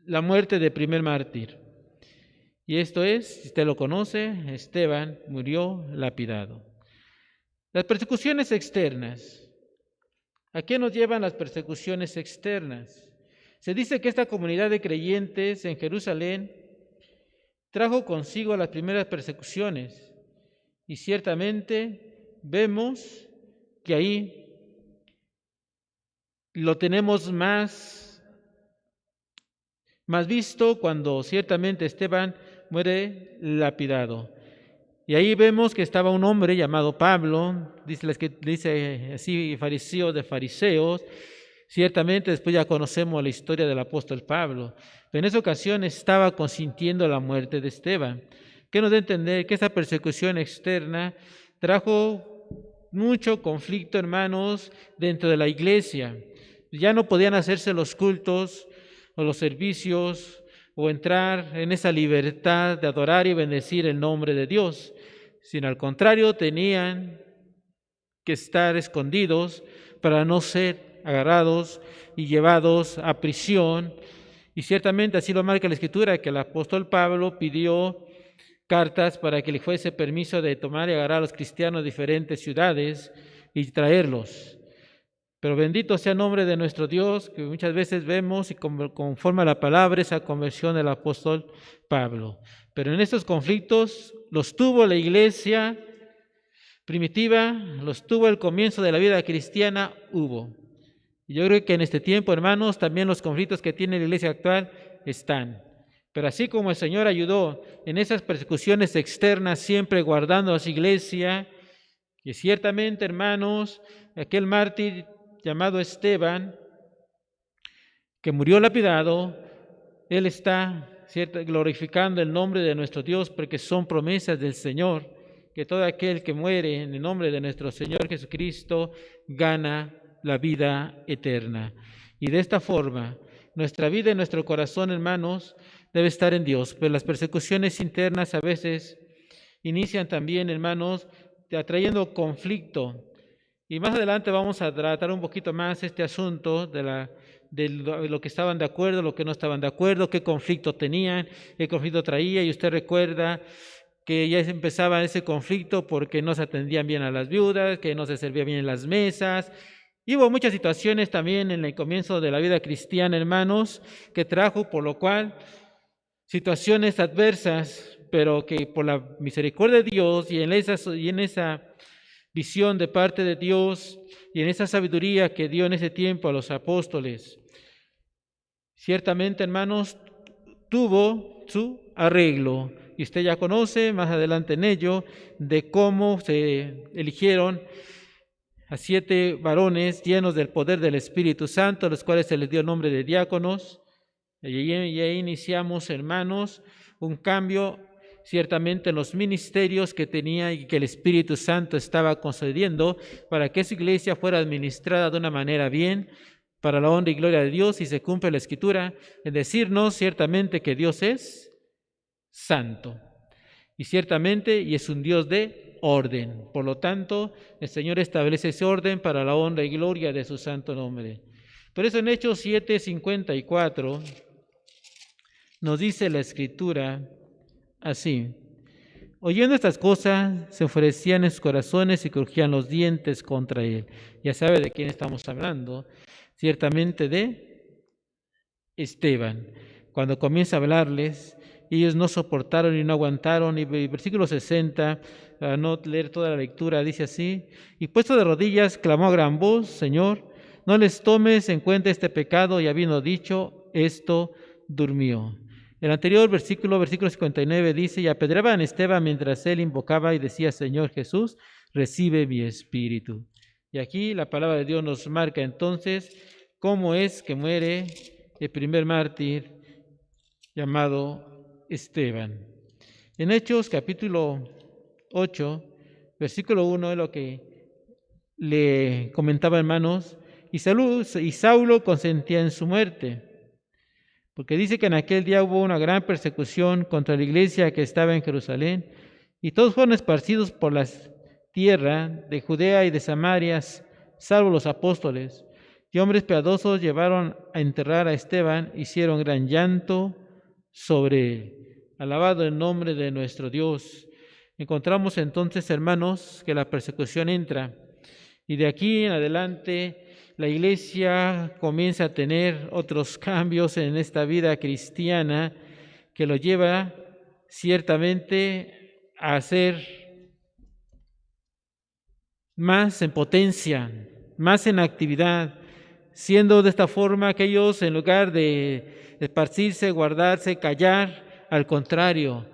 la muerte del primer mártir. Y esto es, si usted lo conoce, Esteban murió lapidado. Las persecuciones externas. ¿A qué nos llevan las persecuciones externas? Se dice que esta comunidad de creyentes en Jerusalén trajo consigo las primeras persecuciones, y ciertamente vemos que ahí lo tenemos más visto cuando ciertamente Esteban muere lapidado. Y ahí vemos que estaba un hombre llamado Pablo, dice así, fariseo de fariseos. Ciertamente después ya conocemos la historia del apóstol Pablo, pero en esa ocasión estaba consintiendo la muerte de Esteban. ¿Qué nos da a entender? Que esa persecución externa trajo mucho conflicto, hermanos, dentro de la iglesia. Ya no podían hacerse los cultos o los servicios o entrar en esa libertad de adorar y bendecir el nombre de Dios. sino al contrario, tenían que estar escondidos para no ser agarrados y llevados a prisión. Y ciertamente así lo marca la Escritura, que el apóstol Pablo pidió cartas para que le fuese permiso de tomar y agarrar a los cristianos de diferentes ciudades y traerlos. Pero bendito sea el nombre de nuestro Dios, que muchas veces vemos y conforme a la palabra esa conversión del apóstol Pablo. Pero en estos conflictos los tuvo la iglesia primitiva, los tuvo el comienzo de la vida cristiana, hubo. Y yo creo que en este tiempo, hermanos, también los conflictos que tiene la iglesia actual están. Pero así como el Señor ayudó en esas persecuciones externas, siempre guardando a su iglesia, y ciertamente, hermanos, aquel mártir llamado Esteban, que murió lapidado, él está glorificando el nombre de nuestro Dios, porque son promesas del Señor, que todo aquel que muere en el nombre de nuestro Señor Jesucristo gana la vida eterna. Y de esta forma, nuestra vida y nuestro corazón, hermanos, debe estar en Dios. Pero las persecuciones internas a veces inician también, hermanos, atrayendo conflicto. Y más adelante vamos a tratar un poquito más este asunto de lo que estaban de acuerdo, lo que no estaban de acuerdo, qué conflicto tenían, qué conflicto traía. Y usted recuerda que ya empezaba ese conflicto porque no se atendían bien a las viudas, que no se servía bien en las mesas. Y hubo muchas situaciones también en el comienzo de la vida cristiana, hermanos, que trajo, por lo cual, situaciones adversas, pero que por la misericordia de Dios y en esa visión de parte de Dios y en esa sabiduría que dio en ese tiempo a los apóstoles, ciertamente, hermanos, tuvo su arreglo. Y usted ya conoce más adelante en ello de cómo se eligieron a 7 varones llenos del poder del Espíritu Santo, a los cuales se les dio el nombre de diáconos. Y ahí iniciamos, hermanos, un cambio ciertamente en los ministerios que tenía y que el Espíritu Santo estaba concediendo para que su iglesia fuera administrada de una manera bien, para la honra y gloria de Dios, y se cumple la Escritura en decirnos ciertamente que Dios es santo. Y ciertamente, y es un Dios de orden. Por lo tanto, el Señor establece ese orden para la honra y gloria de su santo nombre. Por eso en Hechos 7:54 nos dice la Escritura así: oyendo estas cosas, se enfurecían en sus corazones y crujían los dientes contra él. Ya sabe de quién estamos hablando, ciertamente de Esteban. Cuando comienza a hablarles, ellos no soportaron y no aguantaron. Y versículo 60, para no leer toda la lectura, dice así: y puesto de rodillas, clamó a gran voz: Señor, no les tomes en cuenta este pecado. Y habiendo dicho esto, durmió. El anterior versículo 59, dice: y apedreaban a Esteban mientras él invocaba y decía: Señor Jesús, recibe mi espíritu. Y aquí la palabra de Dios nos marca entonces cómo es que muere el primer mártir llamado Esteban. En Hechos capítulo 8, versículo 1, es lo que le comentaba, hermanos: y Saulo consentía en su muerte, porque dice que en aquel día hubo una gran persecución contra la iglesia que estaba en Jerusalén, y todos fueron esparcidos por la tierra de Judea y de Samaria, salvo los apóstoles. Y hombres piadosos llevaron a enterrar a Esteban, hicieron gran llanto sobre él. Alabado el nombre de nuestro Dios. Encontramos entonces, hermanos, que la persecución entra, y de aquí en adelante la iglesia comienza a tener otros cambios en esta vida cristiana que lo lleva ciertamente a ser más en potencia, más en actividad, siendo de esta forma aquellos, en lugar de esparcirse, guardarse, callar, al contrario,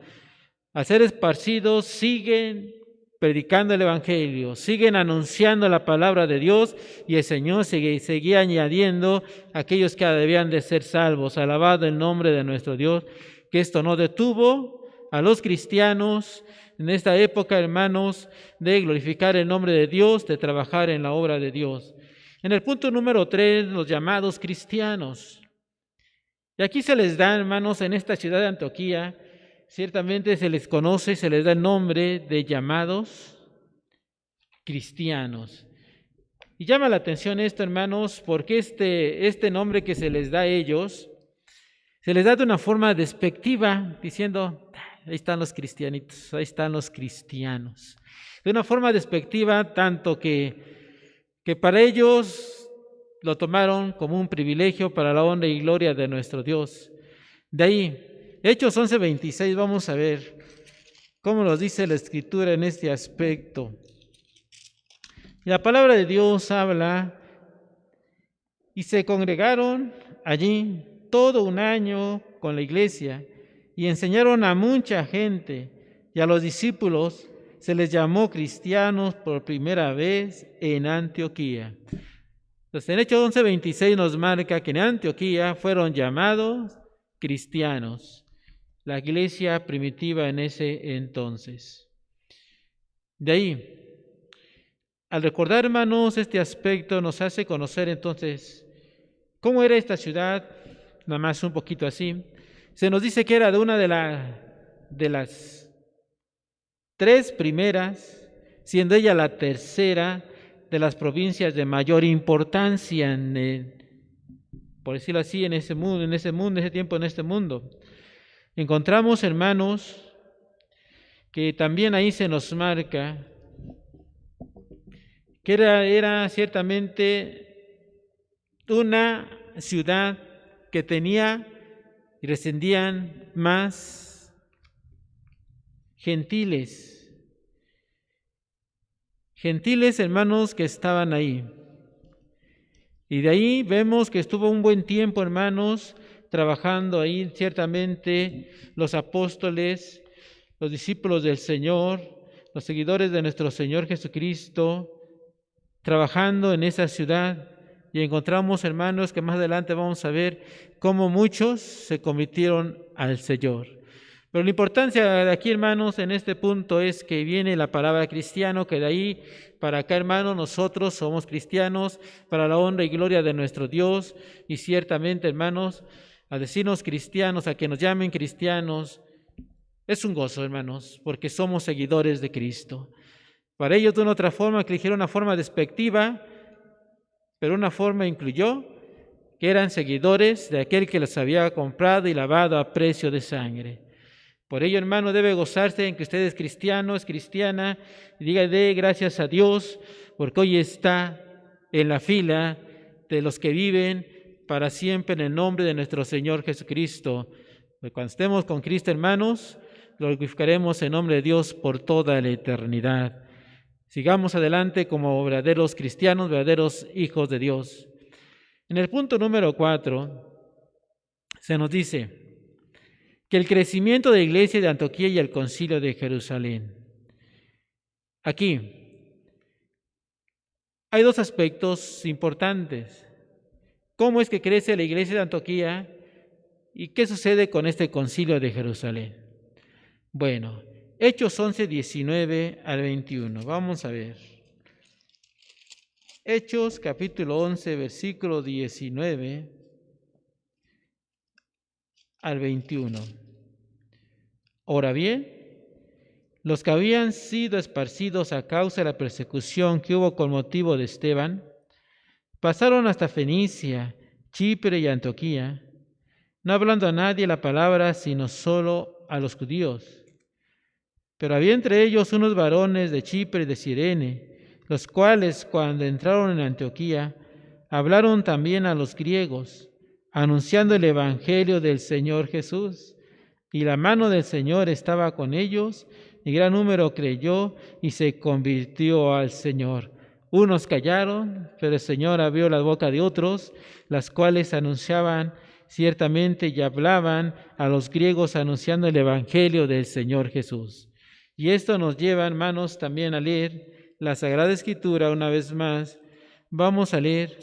al ser esparcidos siguen predicando el Evangelio, siguen anunciando la palabra de Dios, y el Señor seguía añadiendo a aquellos que debían de ser salvos. Alabado el nombre de nuestro Dios, que esto no detuvo a los cristianos en esta época, hermanos, de glorificar el nombre de Dios, de trabajar en la obra de Dios. En el punto número 3, los llamados cristianos. Y aquí se les da, hermanos, en esta ciudad de Antioquía, ciertamente se les conoce, se les da el nombre de llamados cristianos. Y llama la atención esto, hermanos, porque este nombre que se les da a ellos, se les da de una forma despectiva, diciendo, ahí están los cristianitos, ahí están los cristianos. De una forma despectiva, tanto que para ellos lo tomaron como un privilegio para la honra y gloria de nuestro Dios. De ahí, Hechos 11:26, vamos a ver cómo nos dice la Escritura en este aspecto. La palabra de Dios habla, y se congregaron allí todo un año con la iglesia y enseñaron a mucha gente, y a los discípulos se les llamó cristianos por primera vez en Antioquía. Entonces, en Hechos 11:26 nos marca que en Antioquía fueron llamados cristianos, la iglesia primitiva en ese entonces. De ahí, al recordar, hermanos, este aspecto nos hace conocer entonces cómo era esta ciudad, nada más un poquito así. Se nos dice que era de una de las 3 primeras, siendo ella la tercera de las provincias de mayor importancia por decirlo así, en ese tiempo, en este mundo. Encontramos, hermanos, que también ahí se nos marca que era ciertamente una ciudad que tenía y descendían más gentiles, hermanos, que estaban ahí. Y de ahí vemos que estuvo un buen tiempo, hermanos, trabajando ahí ciertamente los apóstoles, los discípulos del Señor, los seguidores de nuestro Señor Jesucristo, trabajando en esa ciudad. Y encontramos, hermanos, que más adelante vamos a ver cómo muchos se convirtieron al Señor. Pero la importancia de aquí, hermanos, en este punto es que viene la palabra cristiano, que de ahí para acá, hermanos, nosotros somos cristianos para la honra y gloria de nuestro Dios. Y ciertamente, hermanos, al decirnos cristianos, a que nos llamen cristianos, es un gozo, hermanos, porque somos seguidores de Cristo. Para ellos, de una otra forma, que eligieron una forma despectiva, pero una forma incluyó que eran seguidores de aquel que los había comprado y lavado a precio de sangre. Por ello, hermano, debe gozarse en que usted es cristiano, es cristiana, y diga, dé gracias a Dios, porque hoy está en la fila de los que viven para siempre en el nombre de nuestro Señor Jesucristo. Porque cuando estemos con Cristo, hermanos, glorificaremos el nombre de Dios por toda la eternidad. Sigamos adelante como verdaderos cristianos, verdaderos hijos de Dios. En el punto número 4 se nos dice que el crecimiento de la iglesia de Antioquía y el concilio de Jerusalén. Aquí hay 2 aspectos importantes. ¿Cómo es que crece la iglesia de Antioquía y qué sucede con este concilio de Jerusalén? Bueno, Hechos 11, 19 al 21. Vamos a ver. Hechos capítulo 11, versículo 19 al 21. Ahora bien, los que habían sido esparcidos a causa de la persecución que hubo con motivo de Esteban, pasaron hasta Fenicia, Chipre y Antioquía, no hablando a nadie la palabra, sino solo a los judíos. Pero había entre ellos unos varones de Chipre y de Cirene, los cuales, cuando entraron en Antioquía, hablaron también a los griegos, anunciando el evangelio del Señor Jesús. Y la mano del Señor estaba con ellos, y gran número creyó y se convirtió al Señor. Unos callaron, pero el Señor abrió la boca de otros, las cuales anunciaban ciertamente y hablaban a los griegos anunciando el evangelio del Señor Jesús. Y esto nos lleva, hermanos, también a leer la Sagrada Escritura una vez más. Vamos a leer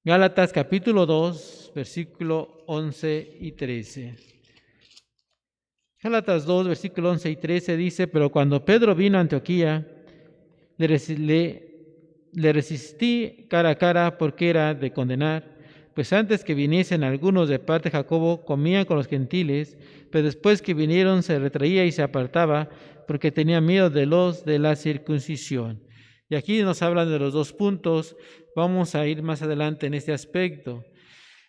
Gálatas capítulo 2, versículo 11 y 13. Gálatas 2, versículo 11 y 13 dice, pero cuando Pedro vino a Antioquía, le resistí cara a cara porque era de condenar, Pues antes que viniesen algunos de parte de Jacobo, comían con los gentiles, pero después que vinieron se retraía y se apartaba, porque tenía miedo de los de la circuncisión. Y aquí nos hablan de los dos puntos. Vamos a ir más adelante en este aspecto.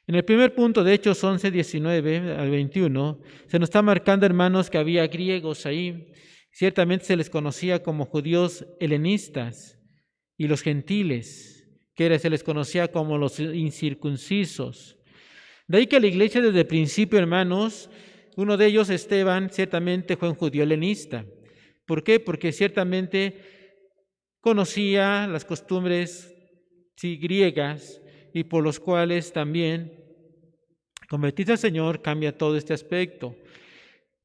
En el primer punto de Hechos 11, 19 al 21, se nos está marcando, hermanos, que había griegos ahí. Ciertamente se les conocía como judíos helenistas, y los gentiles, se les conocía como los incircuncisos. De ahí que la iglesia desde el principio, hermanos, uno de ellos, Esteban, ciertamente fue un judío helenista. ¿Por qué? Porque ciertamente conocía las costumbres griegas, y por los cuales también convertirse al Señor cambia todo este aspecto.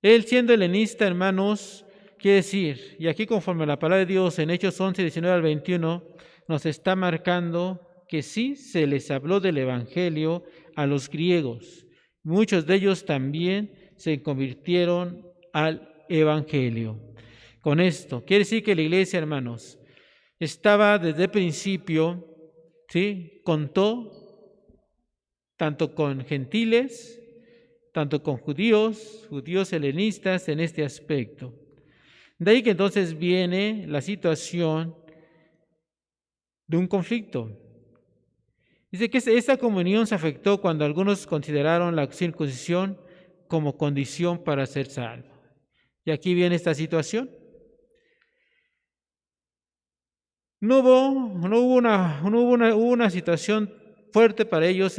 Él, siendo helenista, hermanos, quiere decir, y aquí conforme a la palabra de Dios en Hechos 11, 19 al 21, nos está marcando que sí se les habló del Evangelio a los griegos. Muchos de ellos también se convirtieron al Evangelio. Con esto, quiere decir que la iglesia, hermanos, estaba desde el principio, ¿sí? Contó tanto con gentiles, tanto con judíos helenistas en este aspecto. De ahí que entonces viene la situación de un conflicto. Dice que esta comunión se afectó cuando algunos consideraron la circuncisión como condición para ser salvo. Y aquí viene esta situación. Hubo una situación fuerte para ellos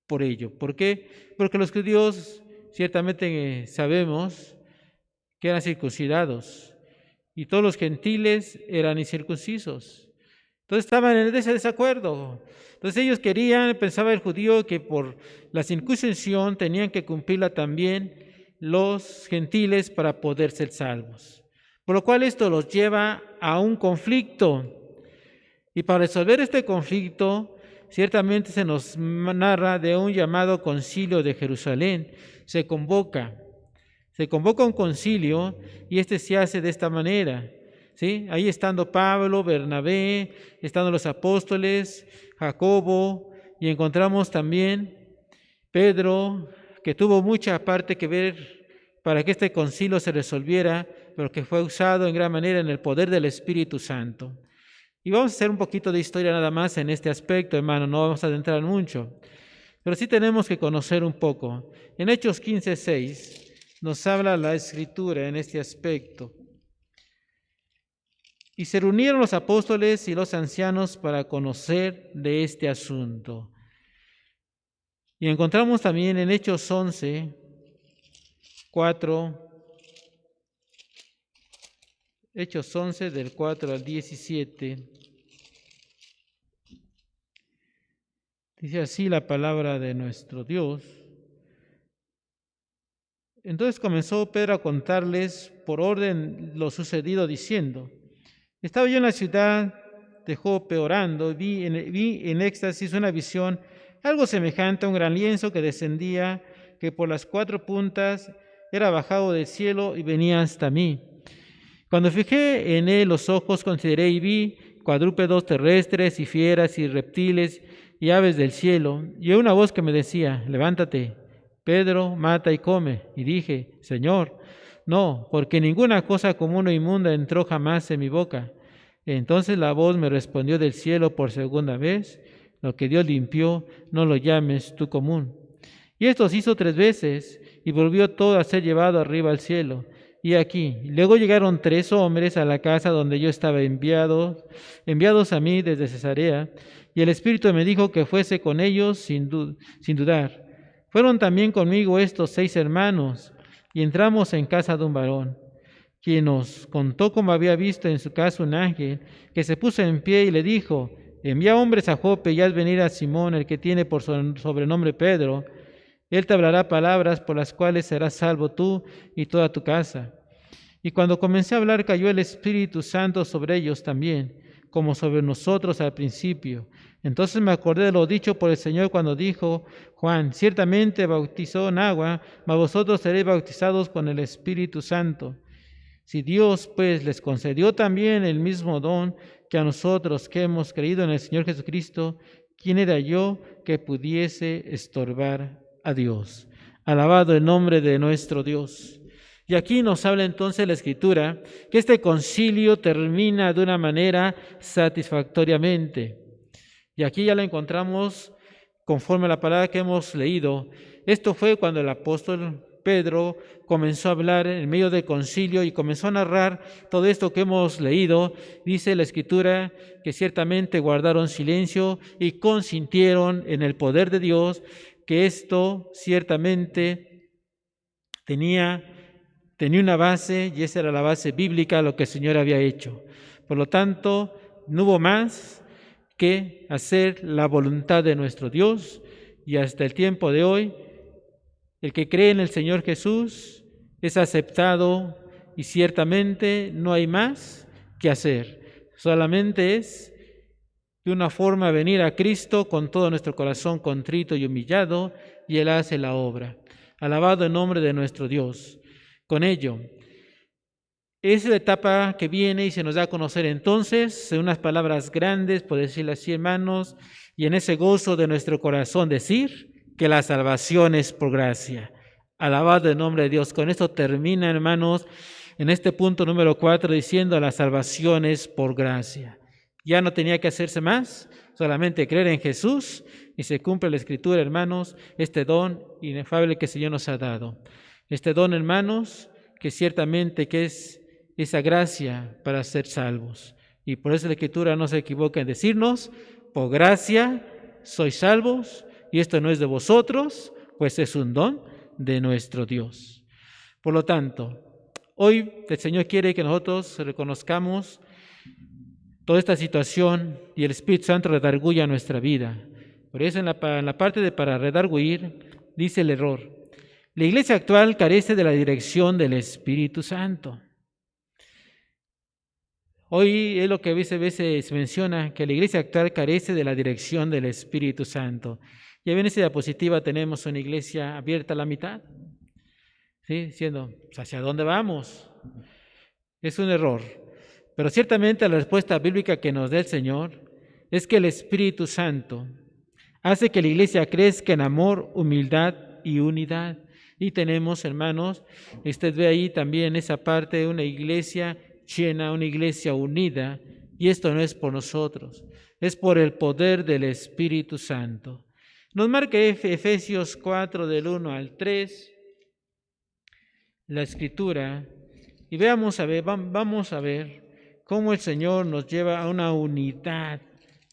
por ello. ¿Por qué? Porque los judíos ciertamente sabemos que eran circuncidados y todos los gentiles eran incircuncisos. Entonces estaban en ese desacuerdo. Entonces ellos pensaba el judío que por la circuncisión tenían que cumplirla también los gentiles para poder ser salvos. Por lo cual esto los lleva a un conflicto. Y para resolver este conflicto, ciertamente se nos narra de un llamado concilio de Jerusalén. Se convoca un concilio y se hace de esta manera. ¿Sí? Ahí estando Pablo, Bernabé, estando los apóstoles, Jacobo, y encontramos también Pedro, que tuvo mucha parte que ver para que este concilio se resolviera, pero que fue usado en gran manera en el poder del Espíritu Santo. Y vamos a hacer un poquito de historia nada más en este aspecto, hermano, no vamos a adentrar mucho, pero sí tenemos que conocer un poco. En Hechos 15:6 nos habla la Escritura en este aspecto. Y se reunieron los apóstoles y los ancianos para conocer de este asunto. Y encontramos también en Hechos 11, 4, Hechos 11 del 4 al 17. Dice así la palabra de nuestro Dios. Entonces comenzó Pedro a contarles por orden lo sucedido, diciendo: estaba yo en la ciudad de Jope orando, vi en éxtasis una visión, algo semejante a un gran lienzo que descendía, que por las 4 puntas era bajado del cielo y venía hasta mí. Cuando fijé en él los ojos, consideré y vi cuadrúpedos terrestres y fieras y reptiles y aves del cielo, y una voz que me decía: levántate, Pedro, mata y come. Y dije: Señor, no, porque ninguna cosa común o inmunda entró jamás en mi boca. Entonces la voz me respondió del cielo por segunda vez: lo que Dios limpió, no lo llames tú común. Y esto se hizo 3 veces, y volvió todo a ser llevado arriba al cielo. Y aquí, luego llegaron 3 hombres a la casa donde yo estaba enviados a mí desde Cesarea, y el Espíritu me dijo que fuese con ellos sin dudar. Fueron también conmigo estos 6 hermanos, y entramos en casa de un varón, quien nos contó cómo había visto en su casa un ángel, que se puso en pie y le dijo: envía hombres a Jope y haz venir a Simón, el que tiene por sobrenombre Pedro. Él te hablará palabras por las cuales serás salvo tú y toda tu casa. Y cuando comencé a hablar, cayó el Espíritu Santo sobre ellos también, como sobre nosotros al principio. Entonces me acordé de lo dicho por el Señor cuando dijo: Juan ciertamente bautizó en agua, mas vosotros seréis bautizados con el Espíritu Santo. Si Dios pues les concedió también el mismo don que a nosotros que hemos creído en el Señor Jesucristo, ¿quién era yo que pudiese estorbar a Dios? Alabado el nombre de nuestro Dios. Y aquí nos habla entonces la Escritura que este concilio termina de una manera satisfactoriamente. Y aquí ya lo encontramos conforme a la palabra que hemos leído. Esto fue cuando el apóstol Pedro comenzó a hablar en medio del concilio y comenzó a narrar todo esto que hemos leído. Dice la Escritura que ciertamente guardaron silencio y consintieron en el poder de Dios, que esto ciertamente tenía una base, y esa era la base bíblica, lo que el Señor había hecho. Por lo tanto, no hubo más que hacer la voluntad de nuestro Dios, y hasta el tiempo de hoy, el que cree en el Señor Jesús es aceptado, y ciertamente no hay más que hacer. Solamente es de una forma venir a Cristo con todo nuestro corazón contrito y humillado, y Él hace la obra. Alabado el nombre de nuestro Dios. Con ello, es la etapa que viene y se nos da a conocer entonces, en unas palabras grandes, por decirlo así, hermanos, y en ese gozo de nuestro corazón decir que la salvación es por gracia. Alabado el nombre de Dios. Con esto termina, hermanos, en este punto número 4, diciendo la salvación es por gracia. Ya no tenía que hacerse más, solamente creer en Jesús y se cumple la Escritura, hermanos, este don inefable que el Señor nos ha dado. Este don, hermanos, que ciertamente que es esa gracia para ser salvos. Y por eso la Escritura no se equivoca en decirnos, por gracia sois salvos, y esto no es de vosotros, pues es un don de nuestro Dios. Por lo tanto, hoy el Señor quiere que nosotros reconozcamos toda esta situación y el Espíritu Santo redarguya nuestra vida. Por eso en la parte de para redarguir dice el error. La iglesia actual carece de la dirección del Espíritu Santo. Hoy es lo que a veces se menciona, que la iglesia actual carece de la dirección del Espíritu Santo. Ya ven, en esa diapositiva tenemos una iglesia abierta a la mitad, ¿sí? Diciendo, ¿hacia dónde vamos? Es un error. Pero ciertamente la respuesta bíblica que nos da el Señor es que el Espíritu Santo hace que la iglesia crezca en amor, humildad y unidad. Y tenemos, hermanos, usted ve ahí también esa parte, una iglesia llena, una iglesia unida, y esto no es por nosotros, es por el poder del Espíritu Santo. Nos marca Efesios 4, del 1 al 3, la Escritura, y vamos a ver cómo el Señor nos lleva a una unidad,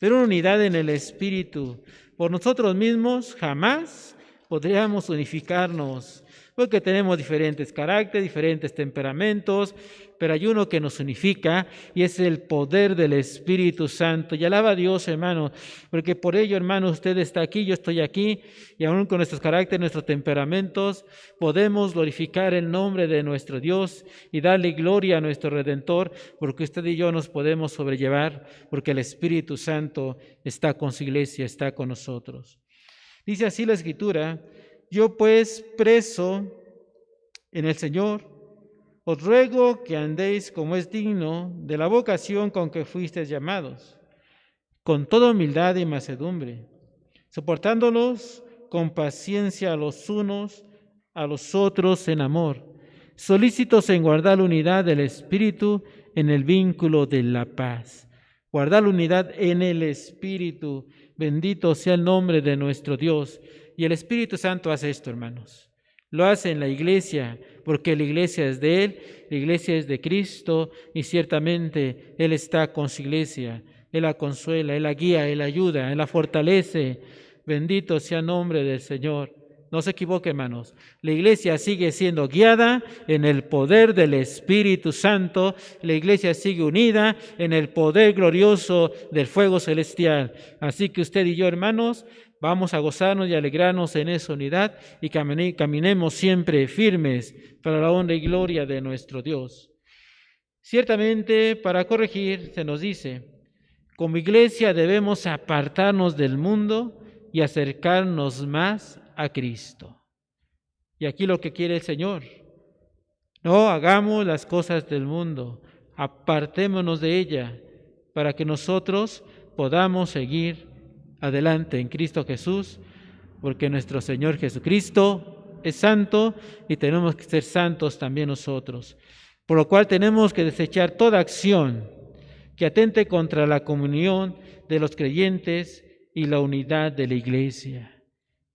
pero una unidad en el Espíritu. Por nosotros mismos jamás podríamos unificarnos, porque tenemos diferentes caracteres, diferentes temperamentos, pero hay uno que nos unifica y es el poder del Espíritu Santo. Y alaba a Dios, hermano, porque por ello, hermano, usted está aquí, yo estoy aquí, y aún con nuestros caracteres, nuestros temperamentos, podemos glorificar el nombre de nuestro Dios y darle gloria a nuestro Redentor, porque usted y yo nos podemos sobrellevar, porque el Espíritu Santo está con su iglesia, está con nosotros. Dice así la Escritura: yo pues, preso en el Señor, os ruego que andéis como es digno de la vocación con que fuisteis llamados, con toda humildad y mansedumbre, soportándolos con paciencia los unos a los otros en amor, solícitos en guardar la unidad del Espíritu en el vínculo de la paz. Guardar la unidad en el Espíritu. Bendito sea el nombre de nuestro Dios. Y el Espíritu Santo hace esto, hermanos. Lo hace en la iglesia, porque la iglesia es de Él, la iglesia es de Cristo, y ciertamente Él está con su iglesia. Él la consuela, Él la guía, Él la ayuda, Él la fortalece. Bendito sea el nombre del Señor. No se equivoque, hermanos. La iglesia sigue siendo guiada en el poder del Espíritu Santo. La iglesia sigue unida en el poder glorioso del fuego celestial. Así que usted y yo, hermanos, vamos a gozarnos y alegrarnos en esa unidad y caminemos siempre firmes para la honra y gloria de nuestro Dios. Ciertamente, para corregir, se nos dice, como iglesia debemos apartarnos del mundo y acercarnos más a Cristo. Y aquí lo que quiere el Señor: no hagamos las cosas del mundo, apartémonos de ella para que nosotros podamos seguir adelante en Cristo Jesús, porque nuestro Señor Jesucristo es santo y tenemos que ser santos también nosotros. Por lo cual tenemos que desechar toda acción que atente contra la comunión de los creyentes y la unidad de la iglesia.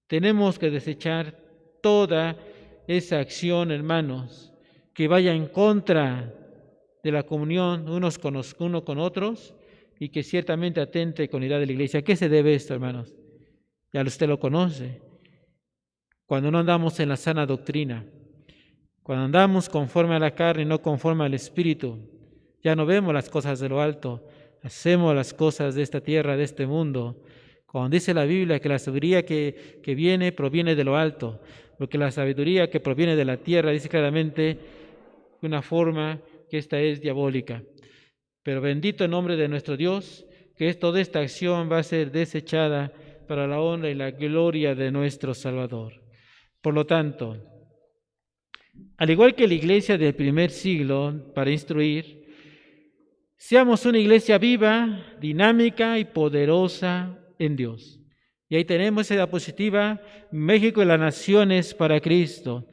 Tenemos que desechar toda esa acción, hermanos, que vaya en contra de la comunión uno con otros y que ciertamente atente con la unidad de la iglesia. ¿A qué se debe esto, hermanos? Ya usted lo conoce. Cuando no andamos en la sana doctrina, cuando andamos conforme a la carne y no conforme al Espíritu, ya no vemos las cosas de lo alto, hacemos las cosas de esta tierra, de este mundo. Cuando dice la Biblia que la sabiduría que viene proviene de lo alto, porque la sabiduría que proviene de la tierra dice claramente una forma que esta es diabólica. Pero bendito el nombre de nuestro Dios, que toda esta acción va a ser desechada para la honra y la gloria de nuestro Salvador. Por lo tanto, al igual que la iglesia del primer siglo, para instruir, seamos una iglesia viva, dinámica y poderosa en Dios. Y ahí tenemos esa diapositiva, México y las naciones para Cristo.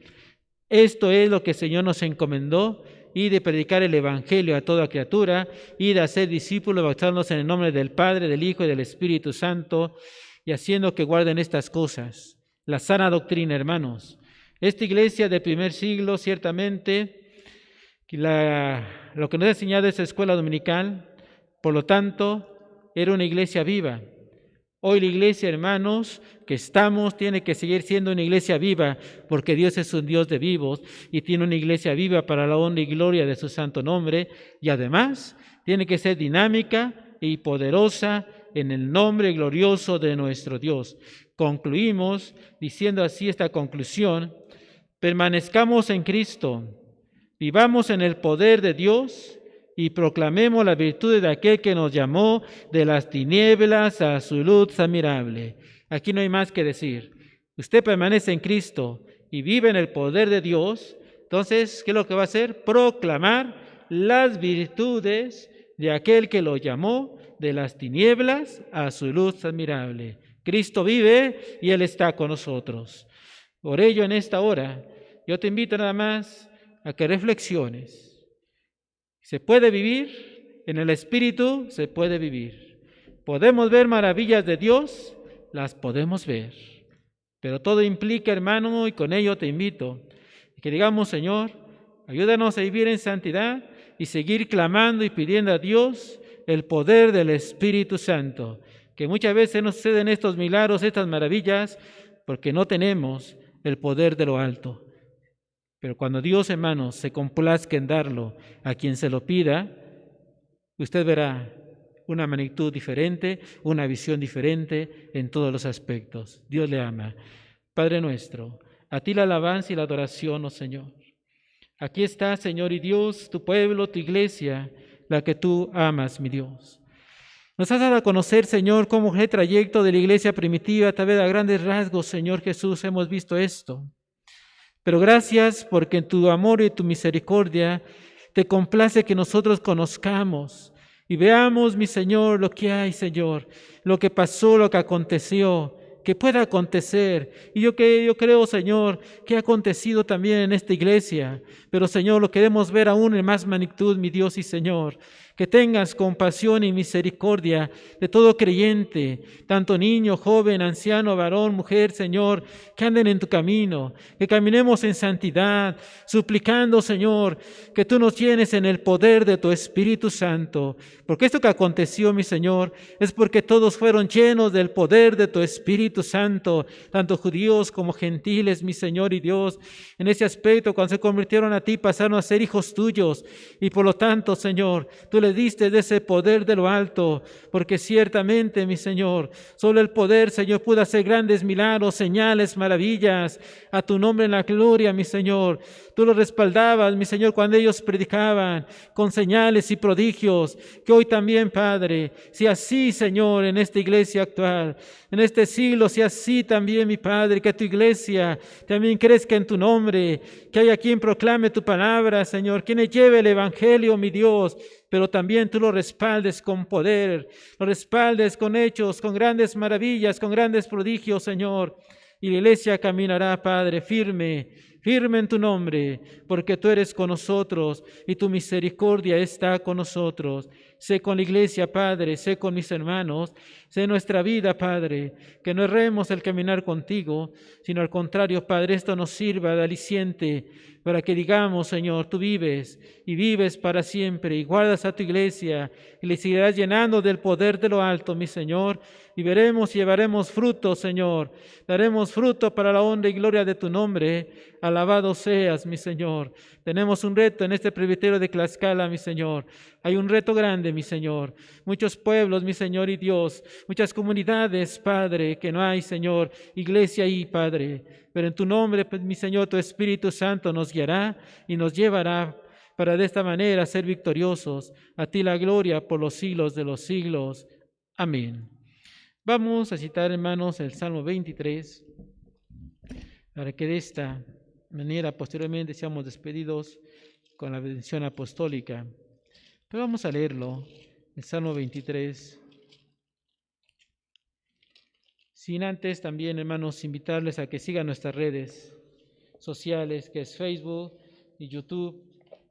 Esto es lo que el Señor nos encomendó, y de predicar el Evangelio a toda criatura, y de hacer discípulos, bautizándolos en el nombre del Padre, del Hijo y del Espíritu Santo, y haciendo que guarden estas cosas. La sana doctrina, hermanos. Esta iglesia del primer siglo, ciertamente, lo que nos ha enseñado es escuela dominical, por lo tanto, era una iglesia viva. Hoy la iglesia, hermanos, que estamos, tiene que seguir siendo una iglesia viva, porque Dios es un Dios de vivos y tiene una iglesia viva para la honra y gloria de su santo nombre, y además tiene que ser dinámica y poderosa en el nombre glorioso de nuestro Dios. Concluimos diciendo así esta conclusión: permanezcamos en Cristo, vivamos en el poder de Dios y proclamemos las virtudes de aquel que nos llamó de las tinieblas a su luz admirable. Aquí no hay más que decir. Usted permanece en Cristo y vive en el poder de Dios. Entonces, ¿qué es lo que va a hacer? Proclamar las virtudes de aquel que lo llamó de las tinieblas a su luz admirable. Cristo vive y Él está con nosotros. Por ello, en esta hora, yo te invito nada más a que reflexiones. Se puede vivir, en el Espíritu se puede vivir. Podemos ver maravillas de Dios, las podemos ver. Pero todo implica, hermano, y con ello te invito, que digamos: Señor, ayúdanos a vivir en santidad y seguir clamando y pidiendo a Dios el poder del Espíritu Santo. Que muchas veces nos suceden estos milagros, estas maravillas, porque no tenemos el poder de lo alto. Pero cuando Dios, hermanos, se complazca en darlo a quien se lo pida, usted verá una magnitud diferente, una visión diferente en todos los aspectos. Dios le ama. Padre nuestro, a ti la alabanza y la adoración, oh Señor. Aquí está, Señor y Dios, tu pueblo, tu iglesia, la que tú amas, mi Dios. Nos has dado a conocer, Señor, cómo es el trayecto de la iglesia primitiva. A través de grandes rasgos, Señor Jesús, hemos visto esto. Pero gracias porque en tu amor y tu misericordia te complace que nosotros conozcamos y veamos, mi Señor, lo que hay, Señor, lo que pasó, lo que aconteció, que pueda acontecer. Y yo creo, Señor, que ha acontecido también en esta iglesia. Pero, Señor, lo queremos ver aún en más magnitud, mi Dios y Señor. Que tengas compasión y misericordia de todo creyente, tanto niño, joven, anciano, varón, mujer, Señor, que anden en tu camino, que caminemos en santidad, suplicando, Señor, que tú nos llenes en el poder de tu Espíritu Santo. Porque esto que aconteció, mi Señor, es porque todos fueron llenos del poder de tu Espíritu Santo, tanto judíos como gentiles, mi Señor y Dios. En ese aspecto, cuando se convirtieron a ti, pasaron a ser hijos tuyos, y por lo tanto, Señor, tú le diste de ese poder de lo alto, porque ciertamente, mi Señor, solo el poder, Señor, pudo hacer grandes milagros, señales, maravillas, a tu nombre en la gloria, mi Señor. Tú lo respaldabas, mi Señor, cuando ellos predicaban con señales y prodigios, que hoy también, Padre, sea así, Señor, en esta iglesia actual, en este siglo, sea así también, mi Padre, que tu iglesia también crezca en tu nombre, que haya quien proclame tu palabra, Señor, quien lleve el Evangelio, mi Dios, pero también tú lo respaldes con poder, lo respaldes con hechos, con grandes maravillas, con grandes prodigios, Señor. Y la iglesia caminará, Padre, firme, firme en tu nombre, porque tú eres con nosotros y tu misericordia está con nosotros. Sé con la iglesia, Padre, sé con mis hermanos, sé nuestra vida, Padre, que no erremos el caminar contigo, sino al contrario, Padre, esto nos sirva de aliciente para que digamos, Señor, tú vives y vives para siempre y guardas a tu iglesia y le seguirás llenando del poder de lo alto, mi Señor, y veremos y llevaremos fruto, Señor. Daremos fruto para la honra y gloria de tu nombre. Alabado seas, mi Señor. Tenemos un reto en este presbiterio de Tlaxcala, mi Señor. Hay un reto grande, mi Señor. Muchos pueblos, mi Señor y Dios. Muchas comunidades, Padre, que no hay, Señor, iglesia ahí, Padre. Pero en tu nombre, mi Señor, tu Espíritu Santo nos guiará y nos llevará para de esta manera ser victoriosos. A ti la gloria por los siglos de los siglos. Amén. Vamos a citar, hermanos, el Salmo 23, para que de esta manera posteriormente seamos despedidos con la bendición apostólica. Pero vamos a leerlo, el Salmo 23. Sin antes también, hermanos, invitarles a que sigan nuestras redes sociales, que es Facebook y YouTube,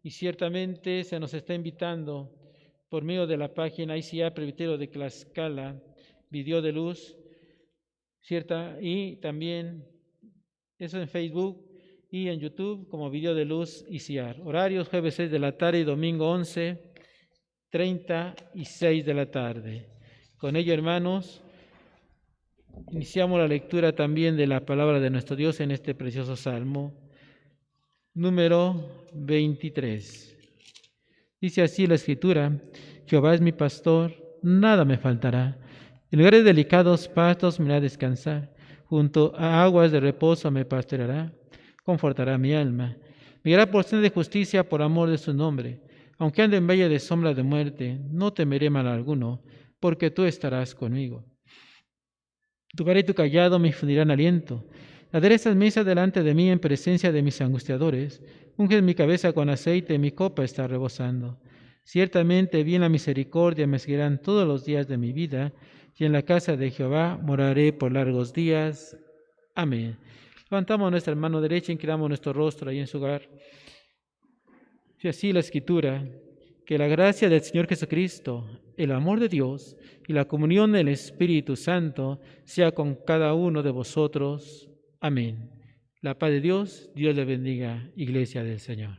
y ciertamente se nos está invitando por medio de la página ICA Presbiterio de Tlaxcala, Video de Luz, cierta, y también eso en Facebook y en YouTube como Video de Luz ICIAR. Horarios jueves 6 de la tarde y domingo 11:30 y 6 de la tarde. Con ello, hermanos, iniciamos la lectura también de la palabra de nuestro Dios en este precioso Salmo, número 23. Dice así la Escritura: Jehová es mi pastor, nada me faltará. En lugares delicados pastos me hará descansar, junto a aguas de reposo me pastoreará, confortará mi alma. Me guiará por sendas de justicia por amor de su nombre. Aunque ande en valle de sombra de muerte, no temeré mal alguno, porque tú estarás conmigo. Tu vara y tu cayado me infundirán aliento. Aderezas mesa delante de mí en presencia de mis angustiadores. Unges mi cabeza con aceite, mi copa está rebosando. Ciertamente bien la misericordia me seguirán todos los días de mi vida, y en la casa de Jehová moraré por largos días. Amén. Levantamos nuestra mano derecha, inclinamos nuestro rostro ahí en su hogar. Y así la Escritura: que la gracia del Señor Jesucristo, el amor de Dios y la comunión del Espíritu Santo sea con cada uno de vosotros. Amén. La paz de Dios, Dios le bendiga, Iglesia del Señor.